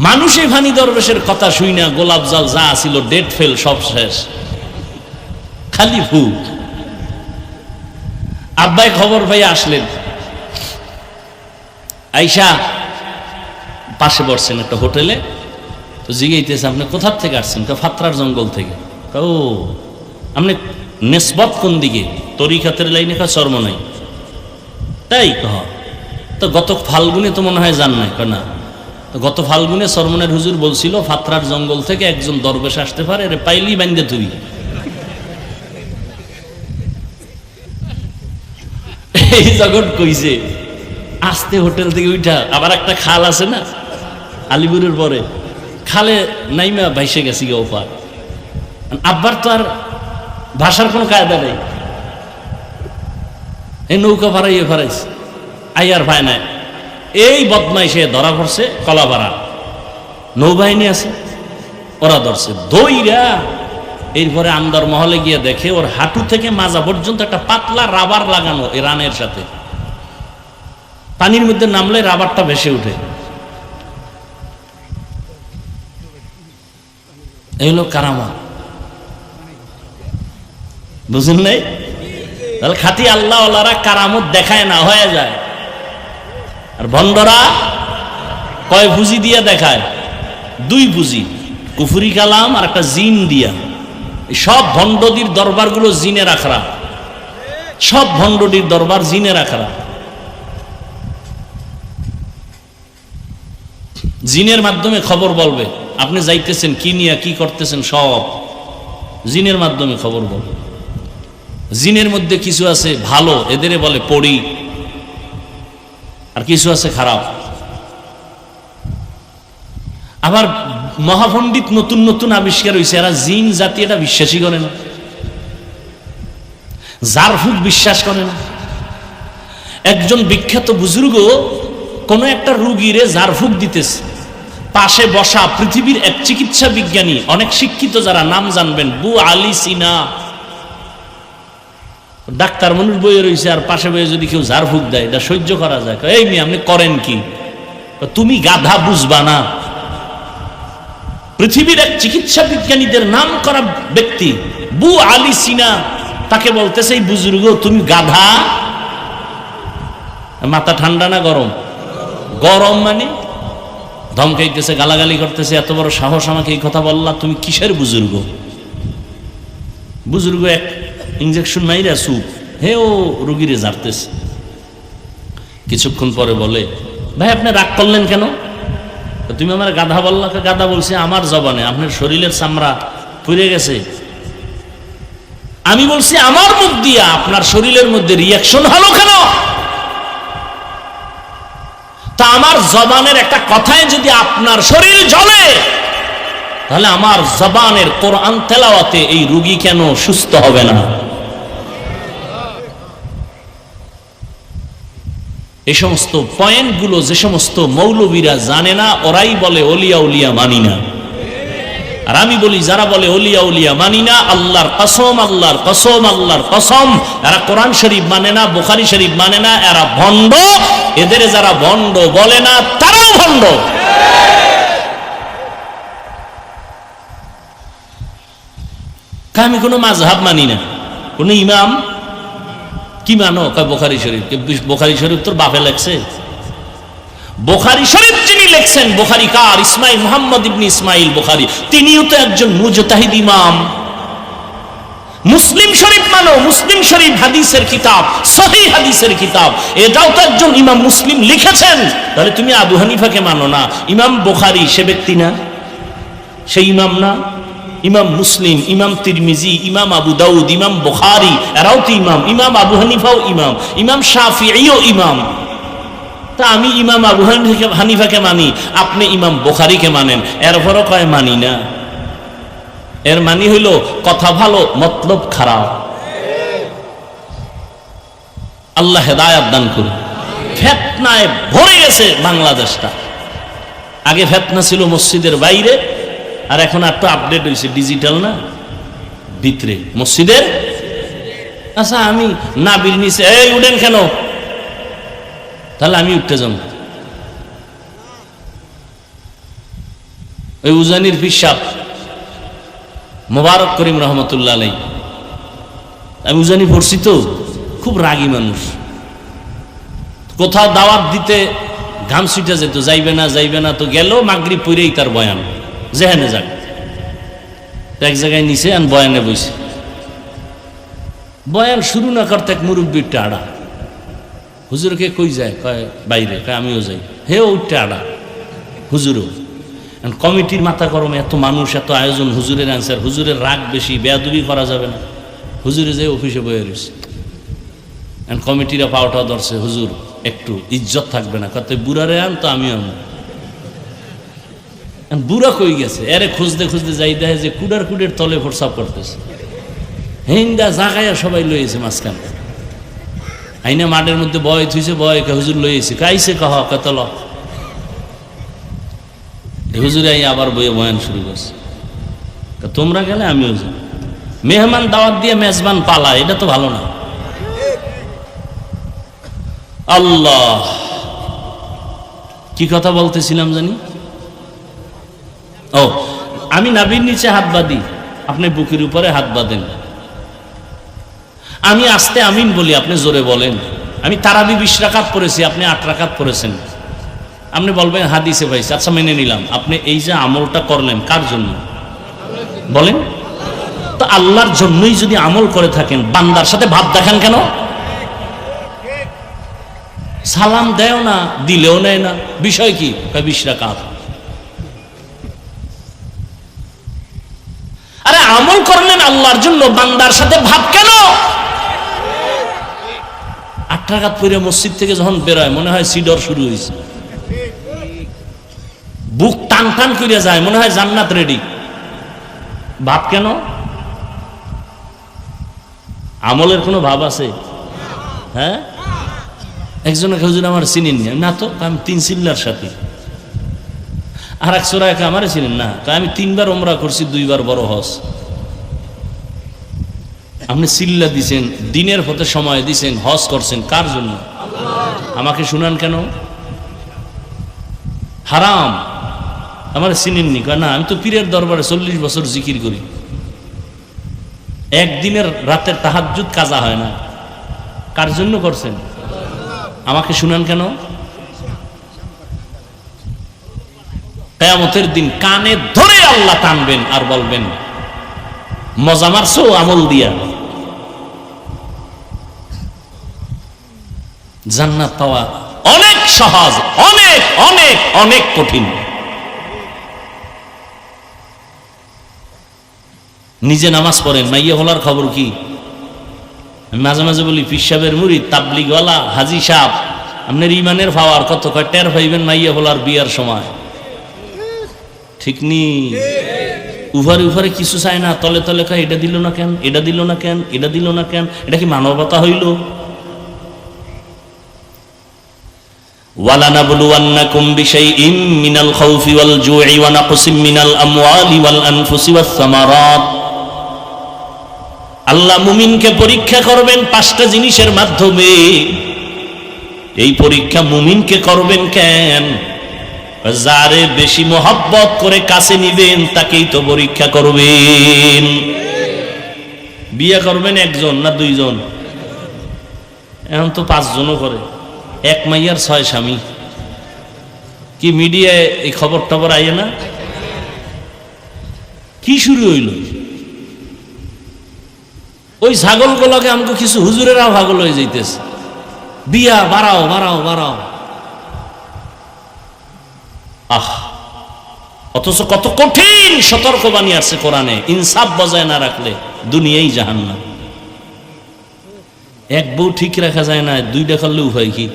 মানুষে ফানি দরবেশের কথা শুই না, গোলাপ জল যা ছিল ডেট ফেল সব শেষ, খালি ফুক। আব্বাই খবর পাই আসলেন, আইসা পাশে বসছেন একটা হোটেলে, তো জিজ্ঞাইতেছে আপনি কোথার থেকে আসছেন? ফাতরার জঙ্গল থেকে। ও আপনি নেসবত কোন দিকে? তরিকাতের লাইনে কা চর্ম নাই, তাই কহ। তো গত ফাল্গুনে তো মনে হয় যান নাই? না, গত ফাল্গুনে সরমনের হুজুর বলছিল ফাতরার জঙ্গল থেকে একজন দরবেশ আসতে পারে, রে পাইলি বান্ধে তুই। এই জগৎ কইছে আসতে হোটেল থেকে উঠা, আবার একটা খাল আছে না আলিপুরের পরে, খালে নাইমা ভাইসে গেছি গে ওপার। আব্বার তো আর ভাষার কোনো কায়দা নেই, এই নৌকা ভাড়াইয়ে ভাড়াইছে, আই আর ভাই নাই। এই বদমাইশে ধরা পড়ছে কলাপাড়া, নৌবাহিনী আছে, ওরা ধরছে দইরা। এরপরে আন্দার মহলে গিয়ে দেখে ওর হাঁটু থেকে মাজা পর্যন্ত একটা পাতলা রাবার লাগানো, এই রানের সাথে পানির মধ্যে নামলে রাবারটা ভেসে উঠে। এই হলো কারামা, বুঝেন নাই? তাহলে খাঁটি আল্লাহ ওয়ালারা কারামত দেখায় না, হয়ে যায়। আর ভণ্ডরা কয় পুঁজি দিয়া দেখায়? 2 পুঁজি, কুফরি কালাম আর একটা জিন দিয়া। সব ভণ্ডদির দরবারগুলো জিনের আখড়া, সব ভণ্ডদির দরবার জিনের আখড়া। জিনের মাধ্যমে খবর বলবে আপনি যাইতেছেন কি নিয়ে, কি করতেছেন, সব জিনের মাধ্যমে খবর বলবে। জিনের মধ্যে কিছু আছে ভালো, এদেরে বলে পড়ি, আর কিছু আছে খারাপ। আবার মহাপণ্ডিত নতুন নতুন আবিষ্কার হয়েছে, এরা জিন জাতি এটা বিশ্বাসই করে না, জারফুক বিশ্বাস করে না। একজন বিখ্যাত বুজুর্গ কোন একটা রুগীরে জারফুক দিতেছে, পাশে বসা পৃথিবীর এক চিকিৎসা বিজ্ঞানী, অনেক শিক্ষিত যারা নাম জানবেন, বু আলী সিনা, ডাক্তার মানুষ বইয়ে রয়েছে, আর পাশে বইয়ে যদি কেউ ঝাড়ফুঁক দেয় এটা সহ্য করা যায়। এই মেয়ে আপনি করেন কি? তুমি গাধা, বুঝবা না। পৃথিবীর এক চিকিৎসা বিজ্ঞানীদের নাম করা ব্যক্তি বু আলী সিনা, তাকে বলতেছে এই বুজুর্গ তুমি গাধা। মাথা ঠান্ডা না গরম? গরম মানে ধমকাইতেছে, গালাগালি করতেছে, এত বড় সাহস আমাকে এই কথা বললা, তুমি কিসের বুজুর্গ? বুজুর্গ এক ইঞ্জেকশন মাইরা সুপ, হে ও রুগীরে জারতেছে। কিছুক্ষণ পরে বলে, ভাই আপনি রাগ করলেন কেন? তুমি আমার গাধা বললা। গাধা বলছে আমার জবানে, আপনার শরীরের চামড়া পুড়ে গেছে। আমি বলছি আমার মুখ দিয়া, আপনার শরীরের মধ্যে রিয়াকশন হলো কেন? তা আমার জবানের একটা কথায় যদি আপনার শরীর জ্বলে, তাহলে আমার জবানের কোরআন তেলাওয়াতে এই রোগী কেন সুস্থ হবে না? এই সমস্ত পয়েন্টগুলো যে সমস্ত মৌলবীরা জানে না, ওরাই বলে ওলিয়া উলিয়া মানি না। আর আমি বলি যারা বলে ওলিয়া উলিয়া মানি না, আল্লাহর কসম, আল্লাহর কসম, আল্লাহর কসম, এরা কোরআন শরীফ মানে না, বুখারী শরীফ মানে না, এরা ভণ্ড। এদের যারা ভণ্ড বলে না তারাও ভণ্ড। আমি কোনো মাযহাব মানি না, কোন ইমাম কি মানো? বুখারী শরীফ। বুখারী শরীফ তোর বাপে লেখছে? বুখারী শরীফ যিনি লিখছেন, বুখারী কার? ইসমাইল, মুহাম্মদ ইবনে ইসমাইল বুখারী, তিনিও তো একজন মুজতাহিদ ইমাম। মুসলিম শরীফ মানো, মুসলিম শরীফ হাদিসের কিতাব, সহিহ হাদিসের কিতাব, এটাও তো একজন ইমাম মুসলিম লিখেছেন। তাহলে তুমি আবু হানিফাকে মানো না, ইমাম বুখারী সে ব্যক্তি না? সেই ইমাম না? ইমাম মুসলিম, ইমাম তিরমিজি, ইমাম আবু দাউদ, ইমাম বুখারী, এরাও তো ইমাম। ইমাম আবু হানিফাও ইমাম, ইমাম শাফিঈও ইমাম। তা আমি ইমাম আবু হানিফাকে মানি, আপনি ইমাম বুখারীকে মানেন, এরপরও কয় মানি না। এর মানি হইল কথা ভালো মতলব খারাপ। আল্লাহ হেদায়েত দান করুন। ফিতনায় ভরে গেছে বাংলাদেশটা। আগে ফিতনা ছিল মসজিদের বাইরে, আর এখন একটু আপডেট হয়েছে, ডিজিটাল না, ভিতরে মসজিদের। আচ্ছা আমি নাবির নিচে এই উঠেন কেন, তাহলে আমি উঠতে যাব। ওই উজানির পিসাব মোবারক করিম রহমতুল্লাহ আলাই, আমি উজানি পড়ছি তো, খুব রাগী মানুষ। কোথাও দাওয়াত দিতে ঘাম ছুটে যেত, যাইবে না যাইবে না, তো গেল মাগরিব পড়েই তার বয়ান, যেখানে যাক এক জায়গায় নিচে আন বয়ানে বইছে। বয়ান শুরু না করতে এক মুরব্বীর টাড়া, হুজুরকে কই যায়, কয় বাইরে, কয় আমিও যাই। হে উঠতে আড়া হুজুরও। কমিটির মাথা গরমে, এত মানুষ, এত আয়োজন, হুজুরের আনসার, হুজুরের রাগ বেশি, বেয়াদবি করা যাবে না। হুজুরে যে অফিসে বয়ে রয়েছে, কমিটিরা পাওয়াটা ধরছে, হুজুর একটু ইজ্জত থাকবে না, কত বুড়ারে আন, তো আমিও আন। বুড়া কই গেছে, এরে খুঁজতে খুঁজতে যাই, দেখে যে কুডার কুডের তলে ফোরসাপ করতেছে। হিন্দা জাগাইয়া সবাই লইয়েছে মাঝখানে, আইনা মাঠের মধ্যে বয় থুইছে, বয় হুজুর লইয়েছে, কাইছে কহ কত ল, হুজুরে আবার বইয়ে বয়ান শুরু করছে। তোমরা গেলে আমিও যাই। মেহমান দাওয়াত দিয়ে মেজবান পালা, এটা তো ভালো না। আল্লাহ, কি কথা বলতেছিলাম জানি? ও, আমি নাবির নিচে হাত বাঁধি, আপনি বুকের উপরে হাত বাঁধেন। আমি আস্তে আমিন বলি, আপনি জোরে বলেন। আমি তারাবি 20 রাকাত পড়েছি, আপনি 8 রাকাত পড়েছেন। আপনি বলবেন হাদিসে পাইছে, আচ্ছা মেনে নিলাম। আপনি এই যে আমলটা করলেন কার জন্য বলেন তো? আল্লাহর জন্যই যদি আমল করে থাকেন, বান্দার সাথে ভাব দেখান কেন? সালাম দেও না, দিলেও নেয় না, বিষয় কি? 20 রাকাত। আরে আমল করলেন আল্লাহর জন্য, বান্দার সাথে ভাব কেন? 8 রাকাত পড়ে মসজিদ থেকে যখন বেরোয় মনে হয় সিডর শুরু হয়েছে, বুক টান টান করে যায়, মনে হয় জান্নাত রেডি। ভাব কেন? আমলের কোনো ভাব আছে? হ্যাঁ, একজনে হুজুর আমার চিনেন না, তো আমি 3 চিল্লার সাথে। আর এক সোরা একে আমারে চিনেন না, আমি 3 বার ওমরা করছি, 2 বার বড় হজ। আপনি চিল্লা দিছেন, দিনের পথে সময় দিছেন, হজ করছেন কার জন্য? আমাকে শুনান কেন? হারাম। আমার চিনেননি? না, আমি তো পীরের দরবারে 40 বছর জিকির করি, একদিনের রাতের তাহাজ্জুদ কাজা হয় না। কার জন্য করছেন? আমাকে শুনান কেন? কিয়ামতের দিন কানে ধরে আল্লাহ টানবেন আর বলবেন, মজা মারছো আমল দিয়া। জান্নাত পাওয়া অনেক সহজ, অনেক অনেক অনেক কঠিন। নিজে নামাজ পড়েন, মাইয়া হলার খবর কি? আমি মাঝে মাঝে বলি, পীর সাহেবের মুরিদ, তাবলিগওয়ালা, হাজি সাহেব, আপনার ইমানের পাওয়ার কত, কয় টের পাইবেন মাইয়া হলার বিয়ার সময়। ঠিক নি? উভারে উভারে কিছু চায় না, তলে তলে কয় এটা দিল না কেন, এটা দিল না কেন, এটা দিল না কেন। এটা কি মানবতা হইল? ওয়ালানাবলুওয়ান্নাকুম বিশাইইম মিনাল খাউফি ওয়াল জুই ওয়া নাকসিম মিনাল আমওয়ালি ওয়াল আনফুসি ওয়াস সামারাত। আল্লাহ মুমিনকে পরীক্ষা করবেন 5টা জিনিসের মাধ্যমে। এই পরীক্ষা মুমিনকে করবেন কেন? যারে বেশি মোহাব্বত করে কাছে নিবেন তাকেই তো পরীক্ষা করবেন। বিয়ে করবেন 1 জন না 2 জন? এখন তো 5 জনও করে, 1 মাইয়ার 6 স্বামী। কি মিডিয়ায় এই খবর টবর আইয়ে না? কি শুরু হইল? ওই ছাগলগুলোকে আমাকে কিছু হুজুরেরা পাগল হয়ে যাইতেছে, বিয়া বাড়াও বাড়াও বাড়াও। অথচ কত কঠিন সতর্কবাণী আছে কোরআনে, ইনসাফ বজায় না রাখলে দুনিয়াই জাহান্নাম। এক বউ ঠিক রাখা যায় না, দুইটা করলে উপায় কি?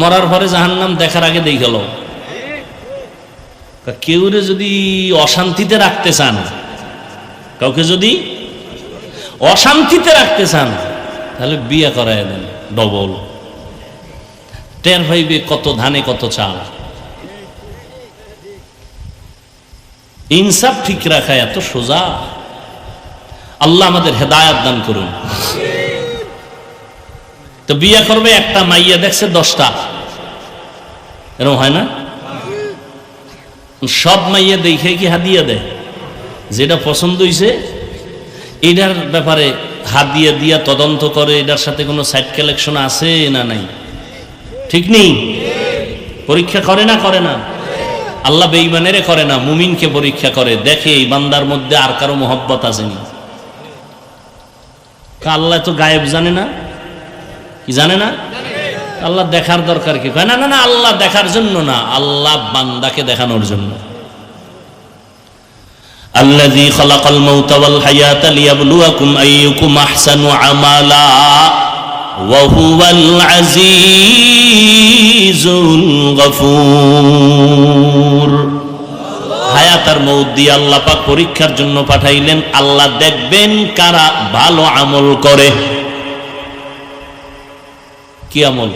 মরার পরে জাহান্নাম দেখার আগে দেখে গেল। কেউরে যদি অশান্তিতে রাখতে চান, কাউকে যদি অশান্তিতে রাখতে চান, তাহলে বিয়ে করায় দেন ডবল। টের ভাইবে কত ধানে কত চাল। ইনসাফ ঠিক রাখা এত সোজা। আল্লাহ আমাদের হেদায়াত দান করুন। তো বিয়ে করবে, একটা মাইয়া দেখছে 10টা, এরকম হয় না? সব মাইয়া দেখে কি হাদিয়া দেয়? যেটা পছন্দ হইছে এটার ব্যাপারে হাদিয়া দিয়া তদন্ত করে, এটার সাথে কোনো সাইড কালেকশন আছে না নাই, ঠিক নেই? পরীক্ষা করে না? করে না? আল্লাহ বেঈমানেরে করে না, মুমিনকে পরীক্ষা করে, দেখে এই বান্দার মধ্যে আর কারো মোহব্বত আসেনি। আল্লাহ তো গায়েব জানে না, কি জানে না? আল্লাহ দেখার দরকার কি? না না না, আল্লাহ দেখার জন্য না, আল্লাহ বান্দাকে দেখানোর জন্য। আল্লাযী খালাকাল মাউতা ওয়াল হায়াতা লিয়াবলুয়াকুম আইয়ুকুম আহসানু আমালা ওয়া হুয়াল আজিজুল গফুর। হায়াত আর মউত দিয়ে আল্লাহ পাক পরীক্ষার জন্য পাঠাইলেন। আল্লাহ দেখবেন কারা ভালো আমল করে। কি আমল?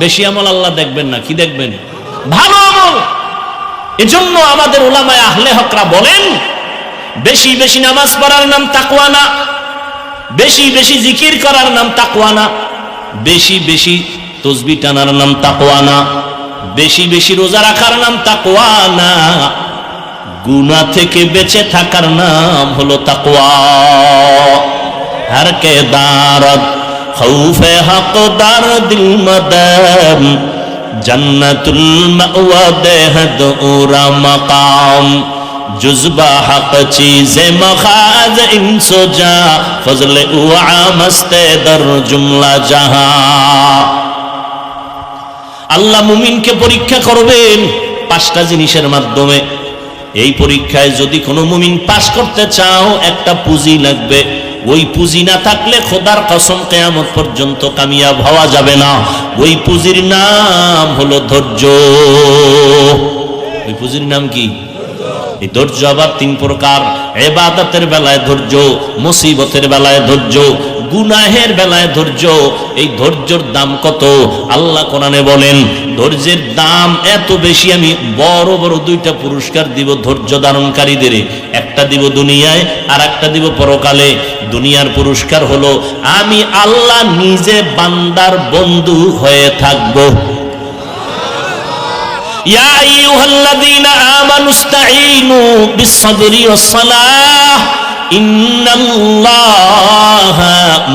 বেশি আমল আল্লাহ দেখবেন না, কি দেখবেন? ভালো আমল। এজন্য আমাদের উলামায়ে আহলে হকরা বলেন, বেশি বেশি নামাজ পড়ার নাম তাকওয়া না, বেশি বেশি জিকির করার নাম তাকওয়া না, বেশি বেশি তাসবিহ টানার নাম তাকওয়া না, বেশি বেশি রোজা রাখার নাম তাকওয়া না, গুনাহ থেকে বেঁচে থাকার নাম হলো তাকওয়া। হর কে দারদ খৌফে হক দার দিল মদম জন্নতুল মাওয়া দেহদ উরা মকাম जुज़्बा हक चीज़े मखाज इंसो जा फजले उआ मस्ते दर जुमला जहां। আল্লাহ মুমিনকে পরীক্ষা করবেন 5টা জিনিসের মাধ্যমে। এই পরীক্ষায় যদি কোনো মুমিন পাস করতে চাও, একটা পুঁজি লাগবে। ওই পুঁজি না থাকলে খোদার কসম কিয়ামত পর্যন্ত কামিয়াব হওয়া যাবে না। ওই পুঁজির নাম হলো ধৈর্য। ওই পুঁজির নাম কি? এই ধৈর্য আবার 3 প্রকার। ইবাদতের বেলায় ধৈর্য, মুসিবতের বেলায় ধৈর্য, গুনাহের বেলায় ধৈর্য। এই ধৈর্যের দাম কত? আল্লাহ কোরআনে বলেন, ধৈর্যের দাম এত বেশি, আমি বড় বড় 2টা পুরস্কার দিব ধৈর্য ধারণকারীদের। একটা দিব দুনিয়ায় আর একটা দিব পরকালে। দুনিয়ার পুরস্কার হলো আমি আল্লাহ নিজে বান্দার বন্ধু হয়ে থাকবো। ইয়া আইয়ুহাল্লাযীনা আমানু ইসতাঈনু বিস-সাবরি ওয়াস-সালাহ ইন্নাল্লাহা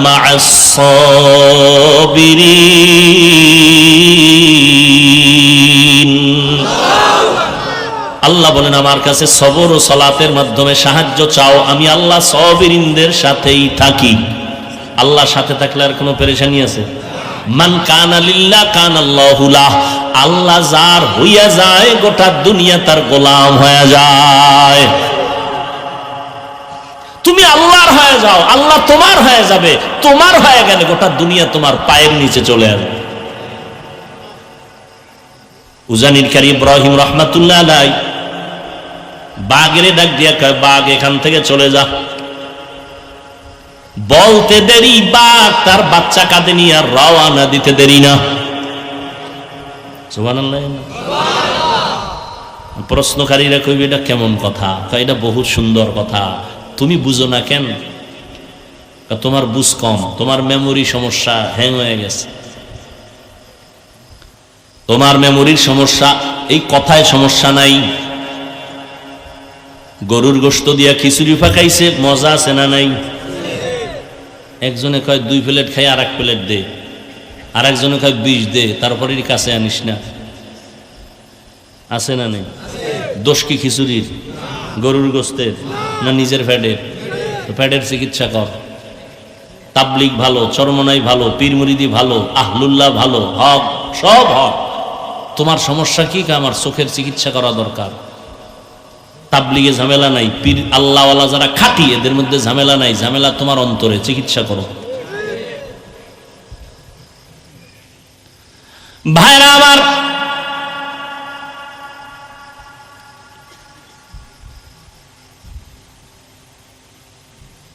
মা'আস-সাবিরিন। আল্লাহ বলেন, আমার কাছে সবর ও সালাতের মাধ্যমে সাহায্য চাও, আমি আল্লাহ সাবিরিনদের সাথেই থাকি। আল্লাহর সাথে থাকলে আর কোনো পেরেশানি আছে? মান কানা লিল্লাহ কানাল্লাহু লাহ। আল্লাহ যার হইয়া যায়, গোটা দুনিয়া তার গোলাম হয়ে যায়। তুমি আল্লাহর হয়ে যাও, আল্লাহ তোমার হয়ে যাবে। তোমার হয়ে গেলে গোটা দুনিয়া তোমার পায়ের নিচে চলে আসবে। উজানির কারি ইব্রাহিম রাহমাতুল্লাহ আলাইহি বাঘেরে ডাক দিয়া কয়, বাঘ এখান থেকে চলে যা। বলতে দেরি, বাঘ তার বাচ্চা কাঁধে নিয়ে আর রওয়ানা দিতে দেরি না। সুবহানাল্লাহ। প্রশ্নকারীরা কইবে, এটা কেমন কথা? এটা বহুত সুন্দর কথা, তুমি বুঝো না কেন? তোমার বুঝ কম, তোমার মেমোরি সমস্যা, হ্যাং হয়ে গেছে। তোমার মেমোরির সমস্যা, এই কথায় সমস্যা নাই। গরুর গোশত দিয়া খিচুড়ি পাকাইছে, মজা আছে না নাই? একজনে কয় 2 প্লেট খাই, আর 1 প্লেট দে। আর একজনে কয় 20 দে, তারপরে কাছে আনিস না। আছে না নেই? দোষ কি খিচুড়ির, গরুর গোশতের, না নিজের ফ্যাটের? ফ্যাটের চিকিৎসা কর। তাবলিগ ভালো, চরমনাই ভালো, পীর মুরিদি ভালো, আহলুল্লাহ ভালো, হক সব হক, তোমার সমস্যা কি? আমার চোখের চিকিৎসা করা দরকার। তাবলিগে ঝামেলা নাই, পীর আল্লাহওয়ালা যারা খাঁটি এদের মধ্যে ঝামেলা নাই, ঝামেলা তোমার অন্তরে, চিকিৎসা করো। ভাইরা আমার,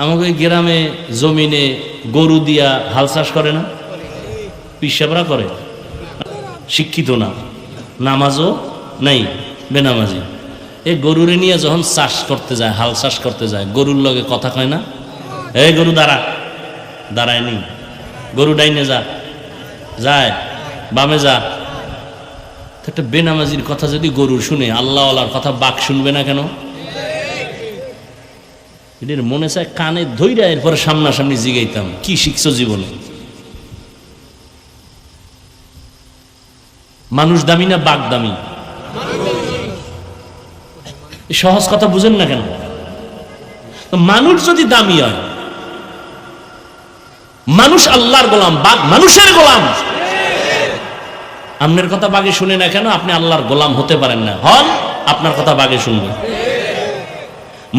আমাকে গ্রামে জমিনে গরু দিয়া হাল চাষ করে না? পিসাবরা করে, শিক্ষিত না, নামাজও নাই, বেনামাজি। এই গরুরে নিয়ে যখন চাষ করতে যায়, হাল চাষ করতে যায়, গরুর লগে কথা কয় না, এই গরু দাঁড়া, দাঁড়ায়নি, গরু ডাইনে যা, যায় বামে যা। একটা বেনামাজির কথা যদি গরু শুনে, আল্লাহওয়ালার কথা বাঘ শুনবে না কেন? এদের মনে চায় কানে ধইরা এরপরে সামনাসামনি জিগাইতাম, কি শিখছো জীবনে? মানুষ দামি না বাঘ দামি? সহজ কথা বুঝেন না কেন? মানুষ যদি দামি হয়, মানুষ আল্লাহর গোলাম, বাঘ মানুষের গোলাম। আপনার কথা বাঘে শুনে না কেন? আপনি আল্লাহর গোলাম হতে পারেন না, হন আপনার কথা বাঘে শুনবে।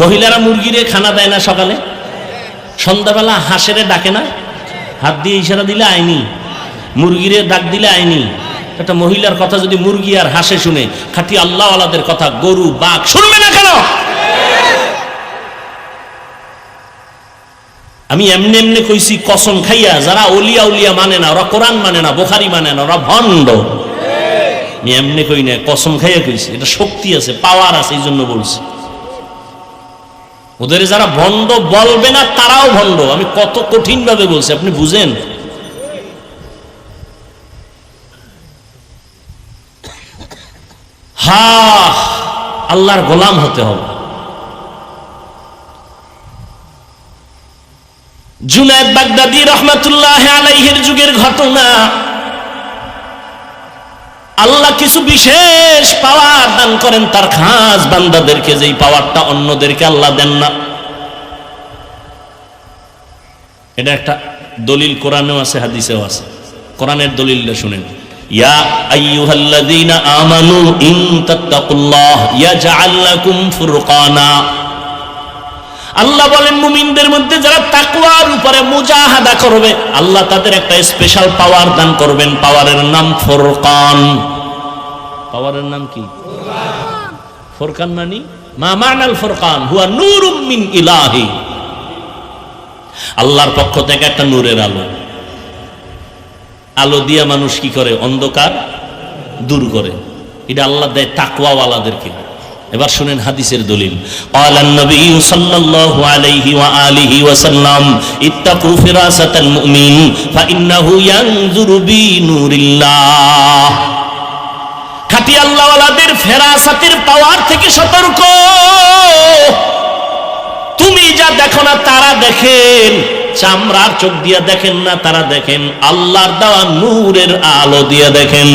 মহিলারা মুরগিরে খানা দেয় না সকালে, সন্ধ্যাবেলা হাঁসেরে ডাকে না, হাত দিয়ে ইশারা দিলে আইনি, মুরগিরে ডাক দিলে আইনি। একটা মহিলার কথা যদি মুরগি আর হাঁসে শুনে, খাঁটি আল্লাহওয়ালাদের কথা গরু বাঘ শুনবে না কেন? আমি এমনি এমনি কইছি কসম খাইয়া, যারা ওলিয়া উলিয়া মানে না, ওরা কোরআন মানে না, বুখারী মানে না, ওরা ভণ্ড। আমি এমনি কই না, কসম খাইয়া কইছি, এটা শক্তি আছে, পাওয়ার আছে, এই জন্য বলছি। ওদের যারা ভণ্ড বলবে না তারাও ভণ্ড। আমি কত কঠিন ভাবে বলছি, আপনি বুঝেন? হা, আল্লাহর গোলাম হতে হবে। জুনায়েদ বাগদাদী রহমাতুল্লাহ আলাইহির যুগের ঘটনা। আল্লাহ কিছু বিশেষ পাওয়ার দান করেন তার খাস বান্দাদেরকে, যেই পাওয়ারটা অন্যদেরকে আল্লাহ দেন না। এটা একটা দলিল কোরআনেও আছে, হাদিসেও আছে। কোরআনের দলিলটা শুনেন। ইয়া আইয়ুহাল্লাযীনা আমানু ইন তাত্তাকুল্লাহ ইয়াজআল লাকুম ফুরকানা। আল্লাহ বলেন, মুমিনদের মধ্যে যারা তাকওয়ার উপরে মুজাহাদা করবে, আল্লাহ তাদের একটা স্পেশাল পাওয়ার দান করবেন। পাওয়ারের নাম ফুরকান। পাওয়ারের নাম কি? ফুরকান। মানে মা মানাল ফুরকান? হুয়া নূরুম মিন ইলাহি। আল্লাহর পক্ষ থেকে একটা নূরের আলো। আলো দিয়ে মানুষ কি করে? অন্ধকার দূর করে। এটা আল্লাহ দেয় তাকওয়াওয়ালাদেরকে। এবার শুনেন হাদিসের দলিল। ক্বালান নবী সাল্লাল্লাহু আলাইহি ওয়া আলিহি ওয়া সাল্লাম ইত্তাকু ফিরাসাতাল মুমিন ফাইন্নাহু ইয়ানজুরু বিনূরিল্লাহ। খাঁটি আল্লাহওয়ালাদের ফেরাসাতের পাওয়ার থেকে সতর্ক। তুমি যা দেখো না তারা দেখেন, চামড়ার চোখ দিয়ে দেখেন না, তারা দেখেন আল্লাহর দেওয়া নূরের আলো দিয়ে দেখেন।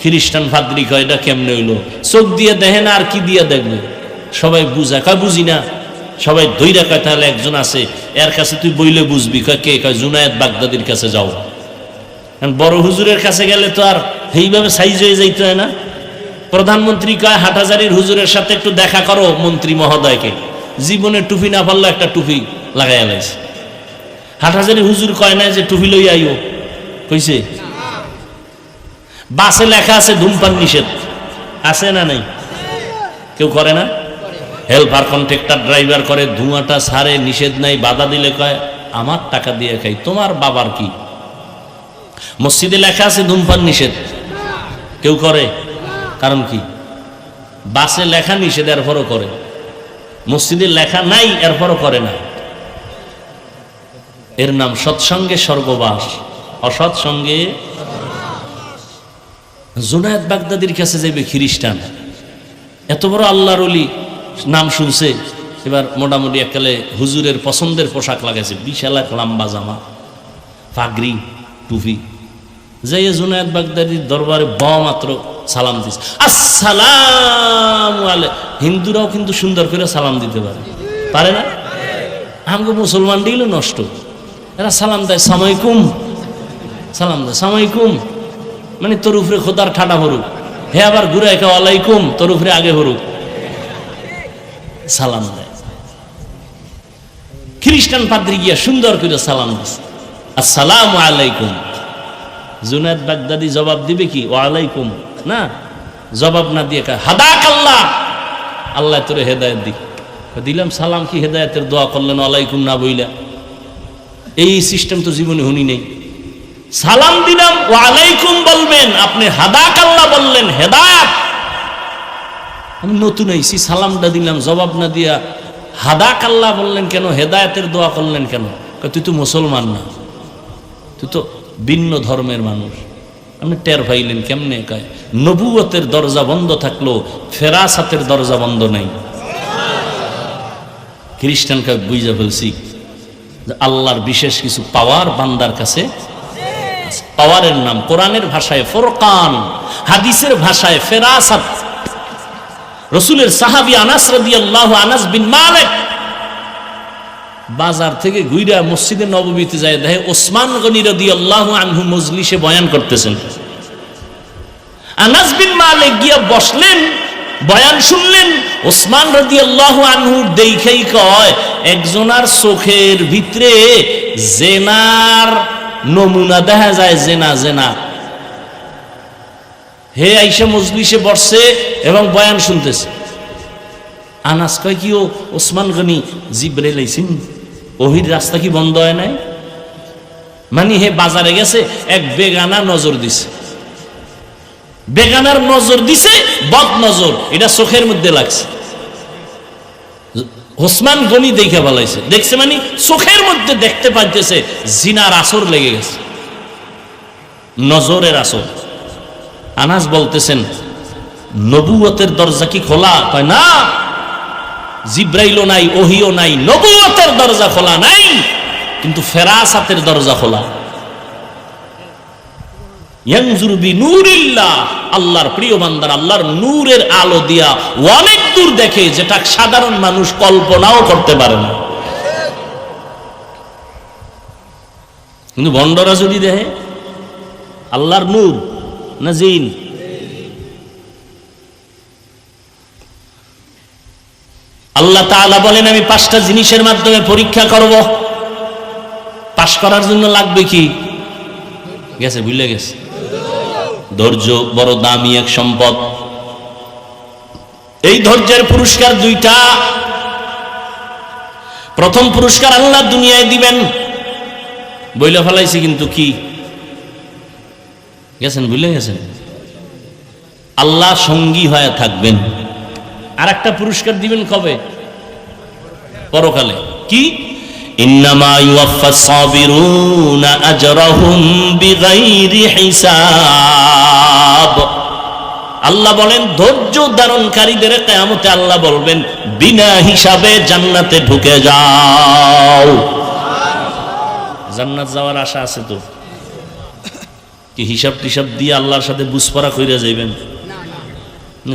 খ্রিস্টান ফাদরি কয় এটা কেমনে হইলো? চোখ দিয়ে দেখেন আর কি দিয়ে দেখবে? সবাই বুঝায়, কয় বুঝি না। সবাই ধৈরা কয় তাহলে একজন আছে, এর কাছে তুই বইলে বুঝবি। কয় কে? কয় জুনায়েদ বাগদাদির কাছে যাও। বড় হুজুরের কাছে গেলে তো আর এইভাবে সাইজ হয়ে যাইতে হয় না। প্রধানমন্ত্রী কয় হাটহাজারীর হুজুরের সাথে একটু দেখা করো, মন্ত্রী মহোদয়কে। জীবনে টুপি না পারলে একটা টুপি লাগাইয়া লাইছে। হাটহাজারী হুজুর কয় না যে টুপি লই আইও, কইছে? বাসে লেখা আছে ধূমপান নিষেধ, আছে না নাই? কেউ করে না? হেল্পার কন্ট্রাক্টর ড্রাইভার করে, ধোঁয়াটা ছাড়ে, নিষেধ নাই। বাধা দিলে কয় আমার টাকা দিয়ে খাই, তোমার বাবার কি? মসজিদে লেখা আছে ধূমপান নিষেধ, কেউ করে? কারণ কি? বাসে লেখা নিষেধ, এরপরও করে। মসজিদে লেখা নাই, এরপরও করে না। এর নাম সৎসঙ্গে স্বর্গবাস, অসৎসঙ্গে। জুনায়েদ বাগদাদির কাছে যাবে খ্রিস্টান, এত বড় আল্লাহর ওলি, নাম শুনছে। এবার মোটামুটি এককালে হুজুরের পছন্দের পোশাক লাগাইছে, বিশাল এক লম্বা জামা, পাগড়ি, টুপি। যাই জুনায়েদ বাগদাদির দরবারে মাত্র সালাম দিস, আসসালামু আলাইকুম। হিন্দুরাও কিন্তু সুন্দর করে সালাম দিতে পারে না? আমাকে মুসলমান দিল নষ্ট, এরা সালাম দেয় সালামালাইকুম, সালাম দেয় সালামালাইকুম। মানে তোর উপরে খোদার ঠাডা হরুক, হে আবার ঘুরে একা ওয়ালাইকুম, তোর উপরে আগে হরুক, সালাম দেয়। খ্রিস্টান পাদ্রী গিয়া সুন্দর করে সালাম দিছে, আসসালামু আলাইকুম। জুনায়েদ বাগদাদি জবাব দিবে কি ওয়ালাইকুম, না, জবাব না দিয়ে হাদাক আল্লাহ, আল্লাহ তোরে হেদায়েত দি। দিলাম সালাম কি হেদায়েতের দোয়া করলেন ওয়ালাইকুম না বইলা? এই সিস্টেম তো জীবনে শুনি নেই। সালাম দিলাম ওয়ালাইকুম বলবেন, আপনি হাদাক আল্লাহ বললেন, হেদায়েত। আমি নতুন আইছি, সালামটা দিলাম, জবাব না দিয়া হাদাক আল্লাহ বললেন কেন, হেদায়েতের দোয়া করলেন কেন? তুই তো মুসলমান না, তুই তো ভিন্ন ধর্মের মানুষ। আপনি টের পাইলেন কেমনে? কয় নবুয়তের দরজা বন্ধ থাকলো, ফেরাসাতের দরজা বন্ধ নাই। খ্রিস্টানকে বুঝা ফেলছি যে আল্লাহর বিশেষ কিছু পাওয়ার বান্দার কাছে। পাওয়ারের নাম কোরআনের ভাষায় ফুরকান, হাদিসের ভাষায় ফেরাসাত। রাসূলের সাহাবী আনাস রাদিয়াল্লাহু আনাস বিন মালিক বাজার থেকে ঘুইরা মসজিদে নববীতে যায়, দেখে ওসমান গনি রাদিয়াল্লাহু আনহু মজলিসে বয়ান করতেছেন। আনাস বিন মালিক গিয়া বসলেন, বয়ান শুনলেন। ওসমান রাদিয়াল্লাহু আনহু দেখেই কয়, একজনার চোখের ভিতরে জেনার নমুনা দেখা যায়, জেনা জেনা। হে আইসা মজলিসে বসছে এবং বয়ান শুনতেছে। আনাস কয় কি, ও ওসমান গনি জিব্রাইল আইছেন, ওহির রাস্তা কি বন্ধ হয় নাই? মানে হে বাজারে গেছে, এক বেগানা নজর দিছে, বেগানার নজর দিছে, বদ নজর, এটা চোখের মধ্যে লাগছে। ওসমান গনি দেখে বলাইছে, দেখছে মানে চোখের মধ্যে দেখতে পাইতেছে জিনার আসর লেগে গেছে, নজরের আসর। আনাস বলতেছেন, নবুয়তের দরজা কি খোলা? কয় না, জিব্রাইলও নাই, ওহিও নাই, নবুয়তের দরজা খোলা নাই, কিন্তু ফেরাসাতের দরজা খোলা। ইয়ানজুরু বিনূরিল্লাহ, আল্লাহর প্রিয় বান্দার আল্লাহর নূরের আলো দিয়া অনেক দূর দেখে, যেটা সাধারণ মানুষ কল্পনাও করতে পারে না। কিন্তু ভণ্ডরা যদি দেখে আল্লাহর নূর না জিন? আল্লাহ তাআলা বলেন, আমি 5টা জিনিসের মাধ্যমে পরীক্ষা করব। পাশ করার জন্য লাগবে কি? গেছে, ভুলে গেছে। ধৈর্য বড় দামি এক সম্পদ। এই ধৈর্যের পুরস্কার 2টা। প্রথম পুরস্কার আল্লাহ দুনিয়ায় দিবেন, বইলে ফেলাইছি কিন্তু কি গেছেন, ভুলে গেছেন। আল্লাহ সঙ্গী হয়ে থাকবেন। আর একটা পুরস্কার দিবেন কবে? পরকালে। কি? ইন্নামা ইউওয়াফাস সাবিরুনা আজরাহুম বিগাইরি হিসাব। আল্লাহ বলেন, ধৈর্য ধারণকারীদের কিয়ামতে আল্লাহ বলবেন, বিনা হিসাবে জান্নাতে ঢুকে যাও। জান্নাত যাওয়ার আশা আছে তো? কি হিসাব টিসাব দিয়ে আল্লাহর সাথে বুঝপড়া কইরা যাইবেন?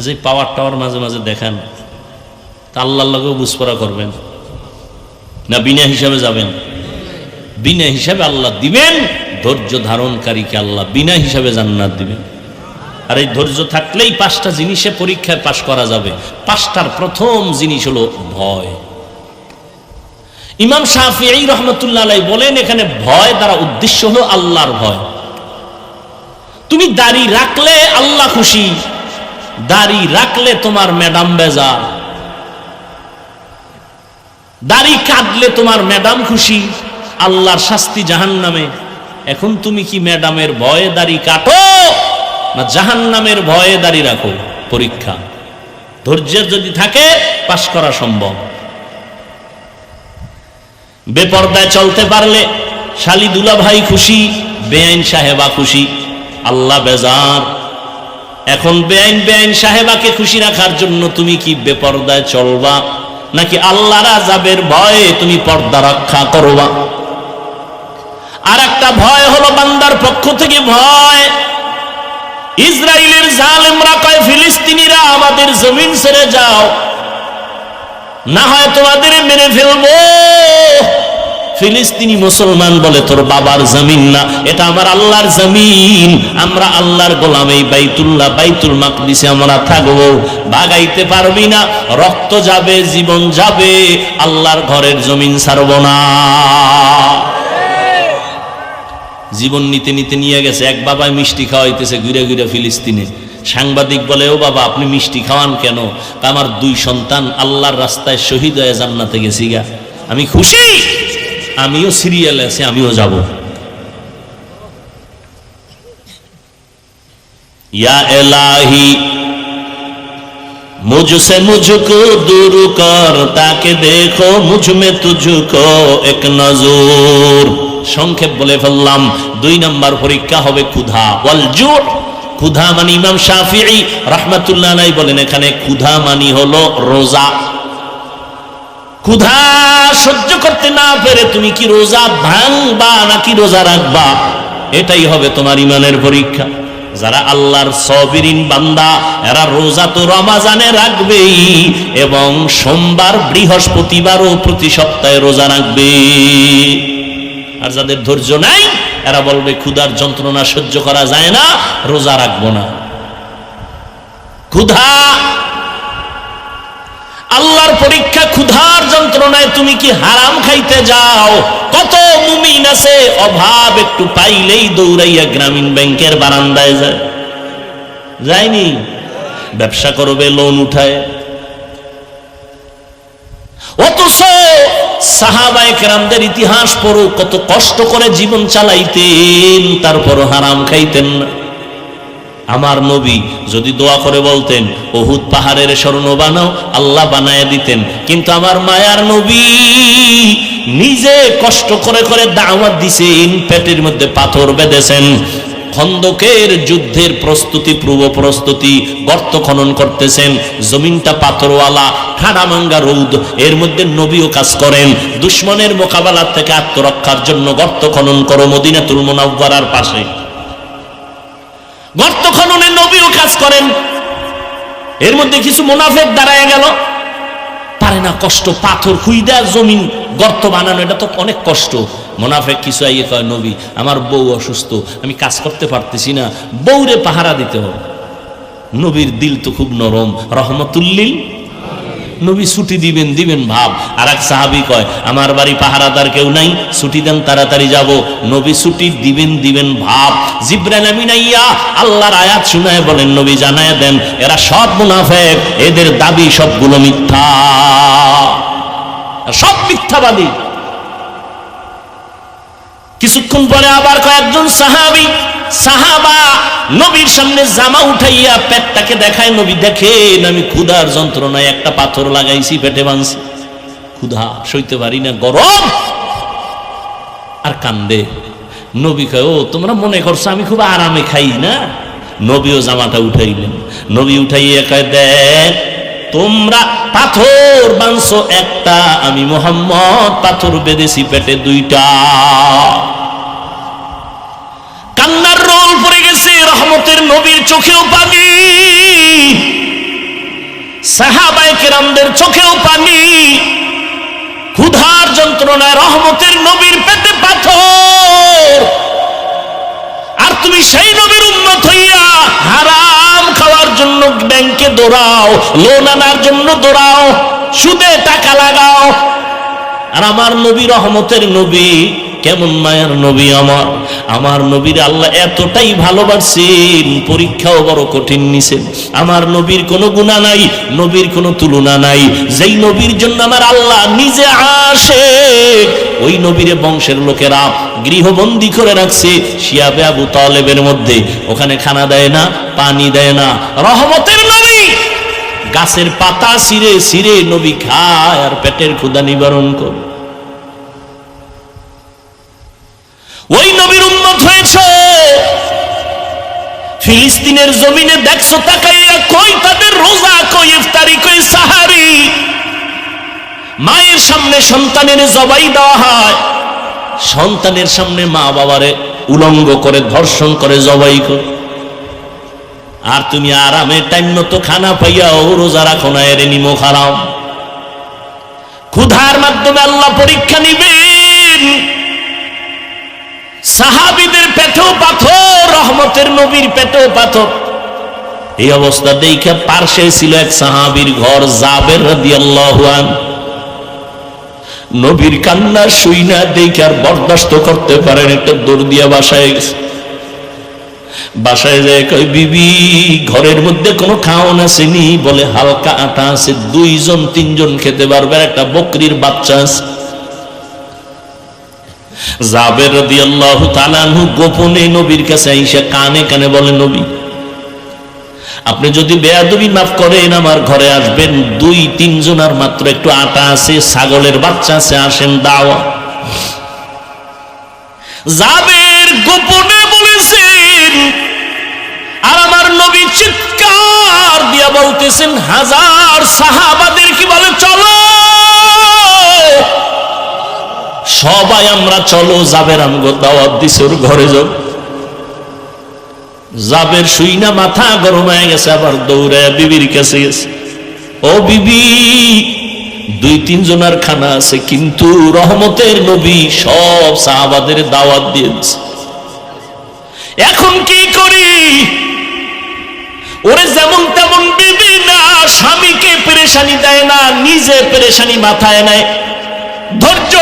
যে পাওয়ার টাওয়ার মাঝে মাঝে দেখান, তা আল্লাহর লগেও বুঝপড়া করবেন না? বিনা হিসাবে যাবেন? বিনা হিসাবে আল্লাহ দিবেন। ধৈর্য ধারণকারীকে আল্লাহ বিনা হিসাবে জান্নাত দিবেন। আর এই ধৈর্য থাকলেই 5টা জিনিসে পরীক্ষায় পাশ করা যাবে। 5টার প্রথম জিনিস হলো ভয়। ইমাম শাফিঈ রাহমাতুল্লাহ আলাইহি বলেন, এখানে ভয় দ্বারা উদ্দেশ্য হলো আল্লাহর ভয়। তুমি দাড়ি রাখলে আল্লাহ খুশি, দাড়ি রাখলে তোমার ম্যাডাম বেজার, দাড়ি কাটলে তোমার ম্যাডাম খুশি, আল্লাহর শাস্তি জাহান্নামে। এখন তুমি কি ম্যাডামের ভয়ে দাড়ি কাটো না জাহান্নামের ভয়ে দাড়ি রাখো? পরীক্ষা। ধৈর্যের যদি থাকে পাশ করা সম্ভব। বেপরদায় চলতে পারলে শালি দুলা ভাই খুশি, বেআইন সাহেবা খুশি, আল্লাহ বেজার। এখন বেআইন সাহেবাকে খুশি রাখার জন্য তুমি কি বেপরদায় চলবা, নাকি আল্লাহর আযাবের ভয়ে তুমি পর্দা রক্ষা করবা? আর একটা ভয় হলো বান্দার পক্ষ থেকে ভয়। ইসরায়েলের জালেমরা কয়, ফিলিস্তিনিরা আমাদের জমিন ছেড়ে যাও, না হয় তোমাদের মেরে ফেলবো। ফিলিস্তিনি মুসলমান বলে তোর বাবার জমিন না, এটা আমার আল্লাহর জমিন, আমরা আল্লাহর গোলাম, এই বাইতুল্লাহ বাইতুল মাকদিসে আমরা থাকবো, ভাগাইতে পারবি না, রক্ত যাবে, জীবন যাবে, আল্লাহর ঘরের জমিন ছাড়ব না। জীবন নিতে নিতে নিয়ে গেছে। এক বাবা মিষ্টি খাওয়াইতেছে ঘুরে ঘুরে ফিলিস্তিনে। সাংবাদিক বলে, ও বাবা আপনি মিষ্টি খাওয়ান কেন? আমার 2 সন্তান আল্লাহর রাস্তায় শহীদ হয়ে জান্নাতে গেছি গা, আমি খুশি, আমিও সিরিয়ালে আছি, আমিও যাব। ইয়া ইলাহি मुझसे मुझको दूर कर, ताके देखो मुझ में तुझको एक नजर। সংক্ষেপ বলে ফেললাম। 2 নম্বর পরীক্ষা হবে ক্ষুধা, ওয়াল জুর। ক্ষুধা মানে ইমাম শাফিঈ রাহমাতুল্লাহ আলাইহি বলেন এখানে ক্ষুধা মানে হলো রোজা। ক্ষুধা সহ্য করতে না পেরে তুমি কি রোজা ভাঙবা নাকি রোজা রাখবা, এটাই হবে তোমার ইমানের পরীক্ষা। যারা আল্লাহর সাবিরিন বান্দা, এরা রোজা তো রমজানে রাখবেই এবং সোমবার বৃহস্পতিবারও প্রতি সপ্তাহে রোজা রাখবে। আর যাদের ধৈর্য নাই, এরা বলবে ক্ষুধার যন্ত্রণা সহ্য করা যায় না, রোজা রাখবো না। ক্ষুধা আল্লাহর পরীক্ষা। ক্ষুধার যন্ত্রণায় তুমি কি হারাম খাইতে যাও? কত মুমিন আছে অভাব একটু পাইলেই দৌড়াইয়া গ্রামীণ ব্যাংকের বারান্দায় যায়, যায়নি? ব্যবসা করবে লোন উঠায়। অথচ সাহাবায়ে কেরামদের ইতিহাস পড়ো, কত কষ্ট করে জীবন চালাইতেন, তারপরও হারাম খাইতেন না। আমার নবী যদি দোয়া করে বলতেন উহুদ পাহাড়ের স্বর্ণ বানাও, আল্লাহ বানায় দিতেন। কিন্তু আমার মায়ার নবী নিজে কষ্ট করে করে দাওয়াত দিছেন, পেটের মধ্যে পাথর বেঁধেছেন। খন্দকের যুদ্ধের প্রস্তুতি, পূর্ব প্রস্তুতি, গর্ত খনন করতেছেন, জমিনটা পাথরওয়ালা, ঠাডামাঙ্গা রৌদ, এর মধ্যে নবীও কাজ করেন। দুশমনের মোকাবেলা থেকে আত্মরক্ষার জন্য গর্ত খনন করো মদিনাতুল মুনাওয়ারার পাশে। গর্ত খননে নবীও কাজ করেন। এর মধ্যে কিছু মুনাফিক দাঁড়ায় গেল, পারে না, কষ্ট, পাথর খুইদা জমিন গর্ত বানানো, এটা তো অনেক কষ্ট। মুনাফিক কিছু আইয়ে কয়, নবী আমার বউ অসুস্থ, আমি কাজ করতে পারতেছি না, বউরে পাহারা দিতে হবে। নবীর দিল তো খুব নরম, রহমতুল্লিল। নবী ছুটি দিবেন দিবেন ভাব। আর এক সাহাবী কয়, আমার বাড়ি পাহারাদার কেউ নাই, ছুটি দেন, তাড়াতাড়ি যাব। নবী ছুটি দিবেন দিবেন ভাব। জিবরাইল আমিন আইয়া আল্লাহর আয়াত শুনায় বলেন, নবী জানায় দেন এরা সব মুনাফিক, এদের দাবি সবগুলো মিথ্যা, সব মিথ্যাবাদী। কিছুক্ষণ পরে আবার কয়েকজন সাহাবা নবীর সামনে জামা উঠাইয়া পেটটাকে দেখায়। নবী দেখেন আমি ক্ষুধার যন্ত্রণায় একটা পাথর লাগাইছি, পেটে বাঁধছি, ক্ষুধা সইতে পারি না, গরম, আর কান্দে। নবী কয়, ও তোমরা মনে করছো আমি খুব আরামে খাই না? নবীও জামাটা উঠাইলেন। নবী উঠাইয়া কয়, দেখ তোমরা পাথর বাঁধছো একটা, আমি মুহাম্মদ পাথর বেঁধেছি পেটে 2টা। কান্নার রোল পড়ে গেছে, রহমতের নবীর চোখেও পানি, সাহাবায়ে কেরামদের চোখেও পানি। ক্ষুধার যন্ত্রণায় রহমতের নবীর পেটে পাথর, আর তুমি সেই নবীর উম্মত হইয়া হারাম খাওয়ার জন্য ব্যাংকে দৌড়াও, লোন আনার জন্য দৌড়াও, সুদে টাকা লাগাও। আর আমার নবী রহমতের নবী, কেমন মায়ার নবী আমার নবীর আল্লাহ এতটাই ভালোবাসেন, পরীক্ষাও বড় কঠিন নিছেন। আমার নবীর কোনো গুনাহ নাই, নবীর কোনো তুলনা নাই। যেই নবীর জন্য আমার আল্লাহ নিজে আসে, ওই নবীর বংশের লোকেরা গৃহবন্দী করে রাখছে শিয়াবে আবু তালেবের মধ্যে। ওখানে খানা দেয় না, পানি দেয় না। রহমতের নবী গাছের পাতা ছিঁড়ে ছিঁড়ে নবী খায় আর পেটের ক্ষুধা নিবারণ করে। ওই নবীর উম্মত হয়েছে। ফিলিস্তিনের জমিনে দেখছো তাকাইয়া, কই তাদের রোজা, কই ইফতারি, কই সাহারি। মায়ের সামনে সন্তানের জবাই দেওয়া হয়, সন্তানের সামনে মা বাবারে উলঙ্গ করে ধর্ষণ করে জবাই করে। আর তুমি আরামে টাইম মতো খানা পাইয়াও রোজা রাখো না, এর নিমক হারাম। ক্ষুধার মাধ্যমে আল্লাহ পরীক্ষা নিবেন। সাহাবীদের পেটেও পাথর, রহমতের নবীর পেটেও পাথর। এই অবস্থা দেখে পার্শ্বে ছিল এক সাহাবীর ঘর, জাবের রাদিয়াল্লাহু আনহু। নবীর কান্না শুইনা দেখে আর বরদাস্ত করতে পারেন, একটা দৌড় দিয়া বাসায় গেছে। বাসায় যায় কই, বিবি ঘরের মধ্যে কোনো খাওয়ান আসেনি? বলে হালকা আটা আছে, 2 3 খেতে পারবে, একটা বকরির বাচ্চা আছে। জাবের রাদিয়াল্লাহু তাআলা আনহু গোপনে নবীর কাছে আইসা কানে কানে বলে, নবী আপনি যদি বেয়াদবি মাফ করেন আমার ঘরে আসবেন, 2 3 আর মাত্র একটু আটা আছে, ছাগলের বাচ্চা আছে, আসেন দাওয়া। জাবের গোপনে বলেছেন, আর আমার নবী চিৎকার দিয়া বলতেছেন, হাজার সাহাবাদের কি বলে চলো, সবাই আমরা চলো। জাবের আমগো দাওয়াত দিছে, ওর ঘরে যাও। জাবের শুইনা মাথা গরম হয়ে গেছে, আবার দৌড়ে বিবির কাছে গেছে। ও বিবি, 2 3 জনের খানা আছে, কিন্তু রহমতের নবী সব সাহাবাদের দাওয়াত দিয়েছে, এখন কি করি? ওরে যেমন তেমন বিবি না, স্বামীকে পেরেশানি দেয় না, নিজে পেরেশানি মাথায় নেয়। ধৈর্য।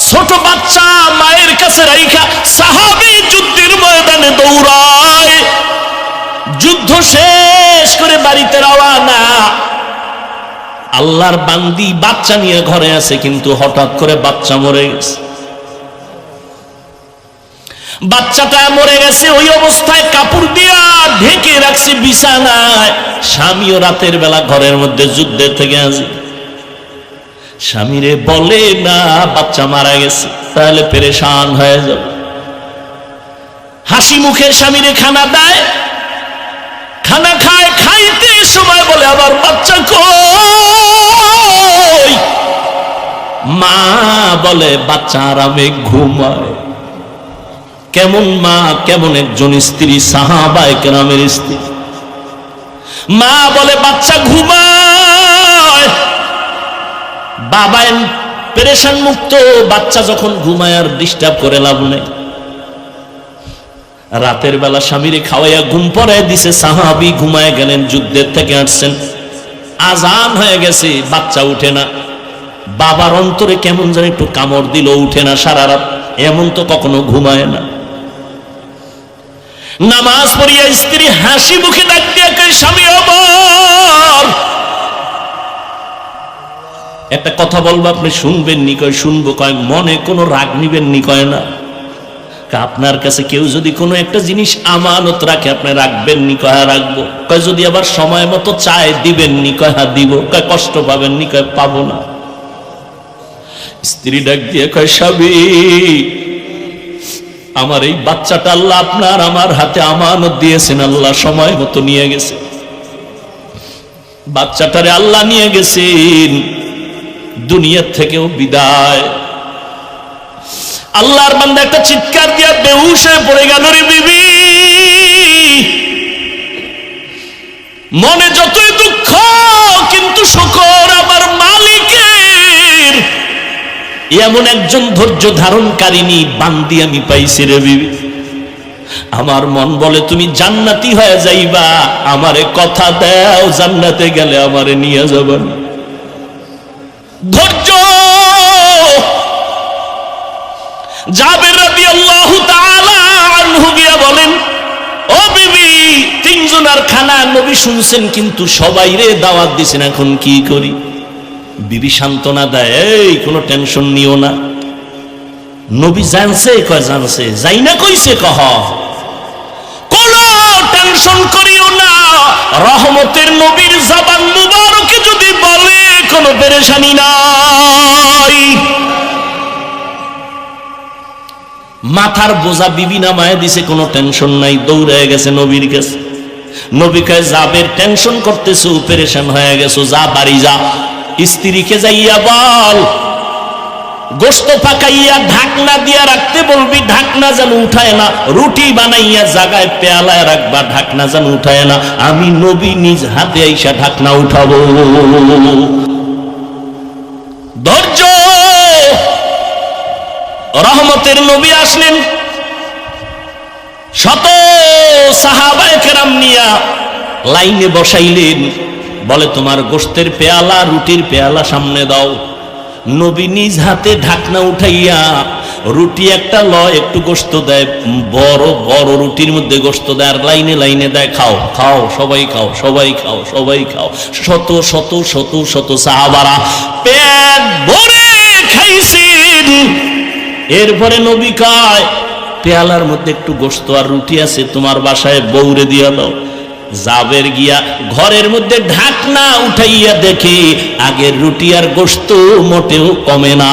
ছোট বাচ্চা মায়ের কাছে রাইখা সাহাবী যুদ্ধের ময়দানে দৌড়ায়, যুদ্ধ শেষ করে বাড়িতে রওনা। আল্লাহর বান্দি বাচ্চা নিয়ে ঘরে আছে, কিন্তু হঠাৎ করে বাচ্চা মরে গেছে। বাচ্চাটা মরে গেছে, ওই অবস্থায় কাপড় দিয়া ঢেকে রাখছে বিছানায়। স্বামীও রাতের বেলা ঘরের মধ্যে যুদ্ধের থেকে আসে। স্বামীরে বলে না বাচ্চা মারা গেছে, তাহলে পেরেশান হয়ে যাবে। হাসি মুখে স্বামীরে খানা দেয়, খানা খায়, খাইতে সময় বলে আবার বাচ্চা কই? মা বলে বাচ্চা আরামে ঘুমায়। কেমন মা, কেমন একজন স্ত্রী, সাহাবায়ে কেরামের স্ত্রী। মা বলে বাচ্চা ঘুমায়, বাবা পেরেশান মুক্ত, বাচ্চা যখন ঘুমায় আর ডিস্টার্ব করে লাভ নেই। রাতের বেলা স্বামীরে খাওয়াইয়া ঘুম পড়ায় দিছে, সাহাবী ঘুমায় গেলেন, যুদ্ধের থেকে আসছেন, আজান হয়ে গেছে, বাচ্চা উঠে না। বাবার অন্তরে কেমন যেন একটু কামড় দিল, উঠে না সারা রাত। এমন তো কখনো ঘুমায় না। নামাজ পড়িয়া স্ত্রী হাসি মুখে ডাক দিয়া কয়, স্বামী আমার একটা কথা বলবো, আপনি শুনবেন নি? কয় শুনবো। কয় মনে কোনো রাগ নিবেন নি? কয় না। আপনার কাছে কেউ যদি কোনো একটা জিনিস আমানত রাখে, আপনি রাখবেন নি? কয় হ্যাঁ রাখবো। কয় যদি আবার সময় মতো চায় দিবেন নি? কয় হ্যাঁ দিব। কয় কষ্ট পাবেন নি? কয় পাবো না। স্ত্রী ডাক দিয়ে কয়, স্বামী আমার এই বাচ্চাটা আল্লাহ আপনার আমার হাতে আমানত দিয়েছেন, আল্লাহ সময় মতো নিয়ে গেছে। বাচ্চাটারে আল্লাহ নিয়ে গেছেন, দুনিয়ার থেকেও বিদায়। আল্লাহর বান্দা একটা চিৎকার দিয়া বেহুশ হয়ে পড়ে গেল। রে বিবি, মনে যতই দুঃখ, কিন্তু শুকর আমার মালিকের, এমন একজন ধৈর্য ধারণকারিনী বান্দি আমি পাইছি। রে বিবি, আমার মন বলে তুমি জান্নাতি হয়ে যাইবা, আমারে কথা দাও, জান্নাতে গেলে আমারে নিয়ে যাবেন। ধৈর্য। জাবের রাদিয়াল্লাহু তাআলা আনহু গিয়া বলেন, ও বিবি, 3 জনের খানা নবী শুনছেন, কিন্তু সবাই রে দাওয়াত দিছেন, এখন কি করি? বিবি সান্ত্বনা দেয়, এই কোনো টেনশন নিও না। নবী জানছে? কয় জানছে। যাই না কইছে? কহ কোন টেনশন করিও না, রহমতের নবীর জবান মুবারকে যদি বলে কোনো পেরেশানি নাই। মাথার বোঝা বিবি নামায় দিছে, কোনো টেনশন নাই, দৌড়ে গেছে নবীর কাছে। নবী কয়, জাবের টেনশন করতেছো, পেরেশান হয়ে গেছো, যা বাড়ি যা, স্ত্রীকে যাইয়া বল গোশত পাকাইয়া ঢাকনা দিয়া রাখতে বলবি, ঢাকনা যেন উঠায় না। রুটি বানাইয়া জায়গায় পেয়ালায় রাখবা, ঢাকনা যেন উঠায় না। আমি নবী নিজ হাতে আইসা ঢাকনা উঠাবো। ধৈর্য। রহমতের নবী আসলেন, শত সাহাবায়ে কেরাম নিয়া লাইনে বসাইলেন, বলে তোমার গোশতের পেয়ালা, রুটির পেয়ালা সামনে দাও। নবী নিজ হাতে ঢাকনা উঠাইয়া রুটি একটা লয়, একটু গোশত দেয়, বড় বড় রুটির মধ্যে গোশত দেয়, আর লাইনে লাইনে দেয়, খাও খাও সবাই খাও, সবাই খাও, সবাই খাও। শত শত শত শত সাহাবারা পেট ভরে খাইছেন। এরপরে নবী কয়, পেয়ালার মধ্যে একটু গোশত আর রুটি আছে, তোমার বাসায় বউরে দিয়া দাও। জাবের গিয়া ঘরের মধ্যে ঢাকনা উঠাইয়া দেখে আগের রুটি আর গোশত মোটেও কমে না।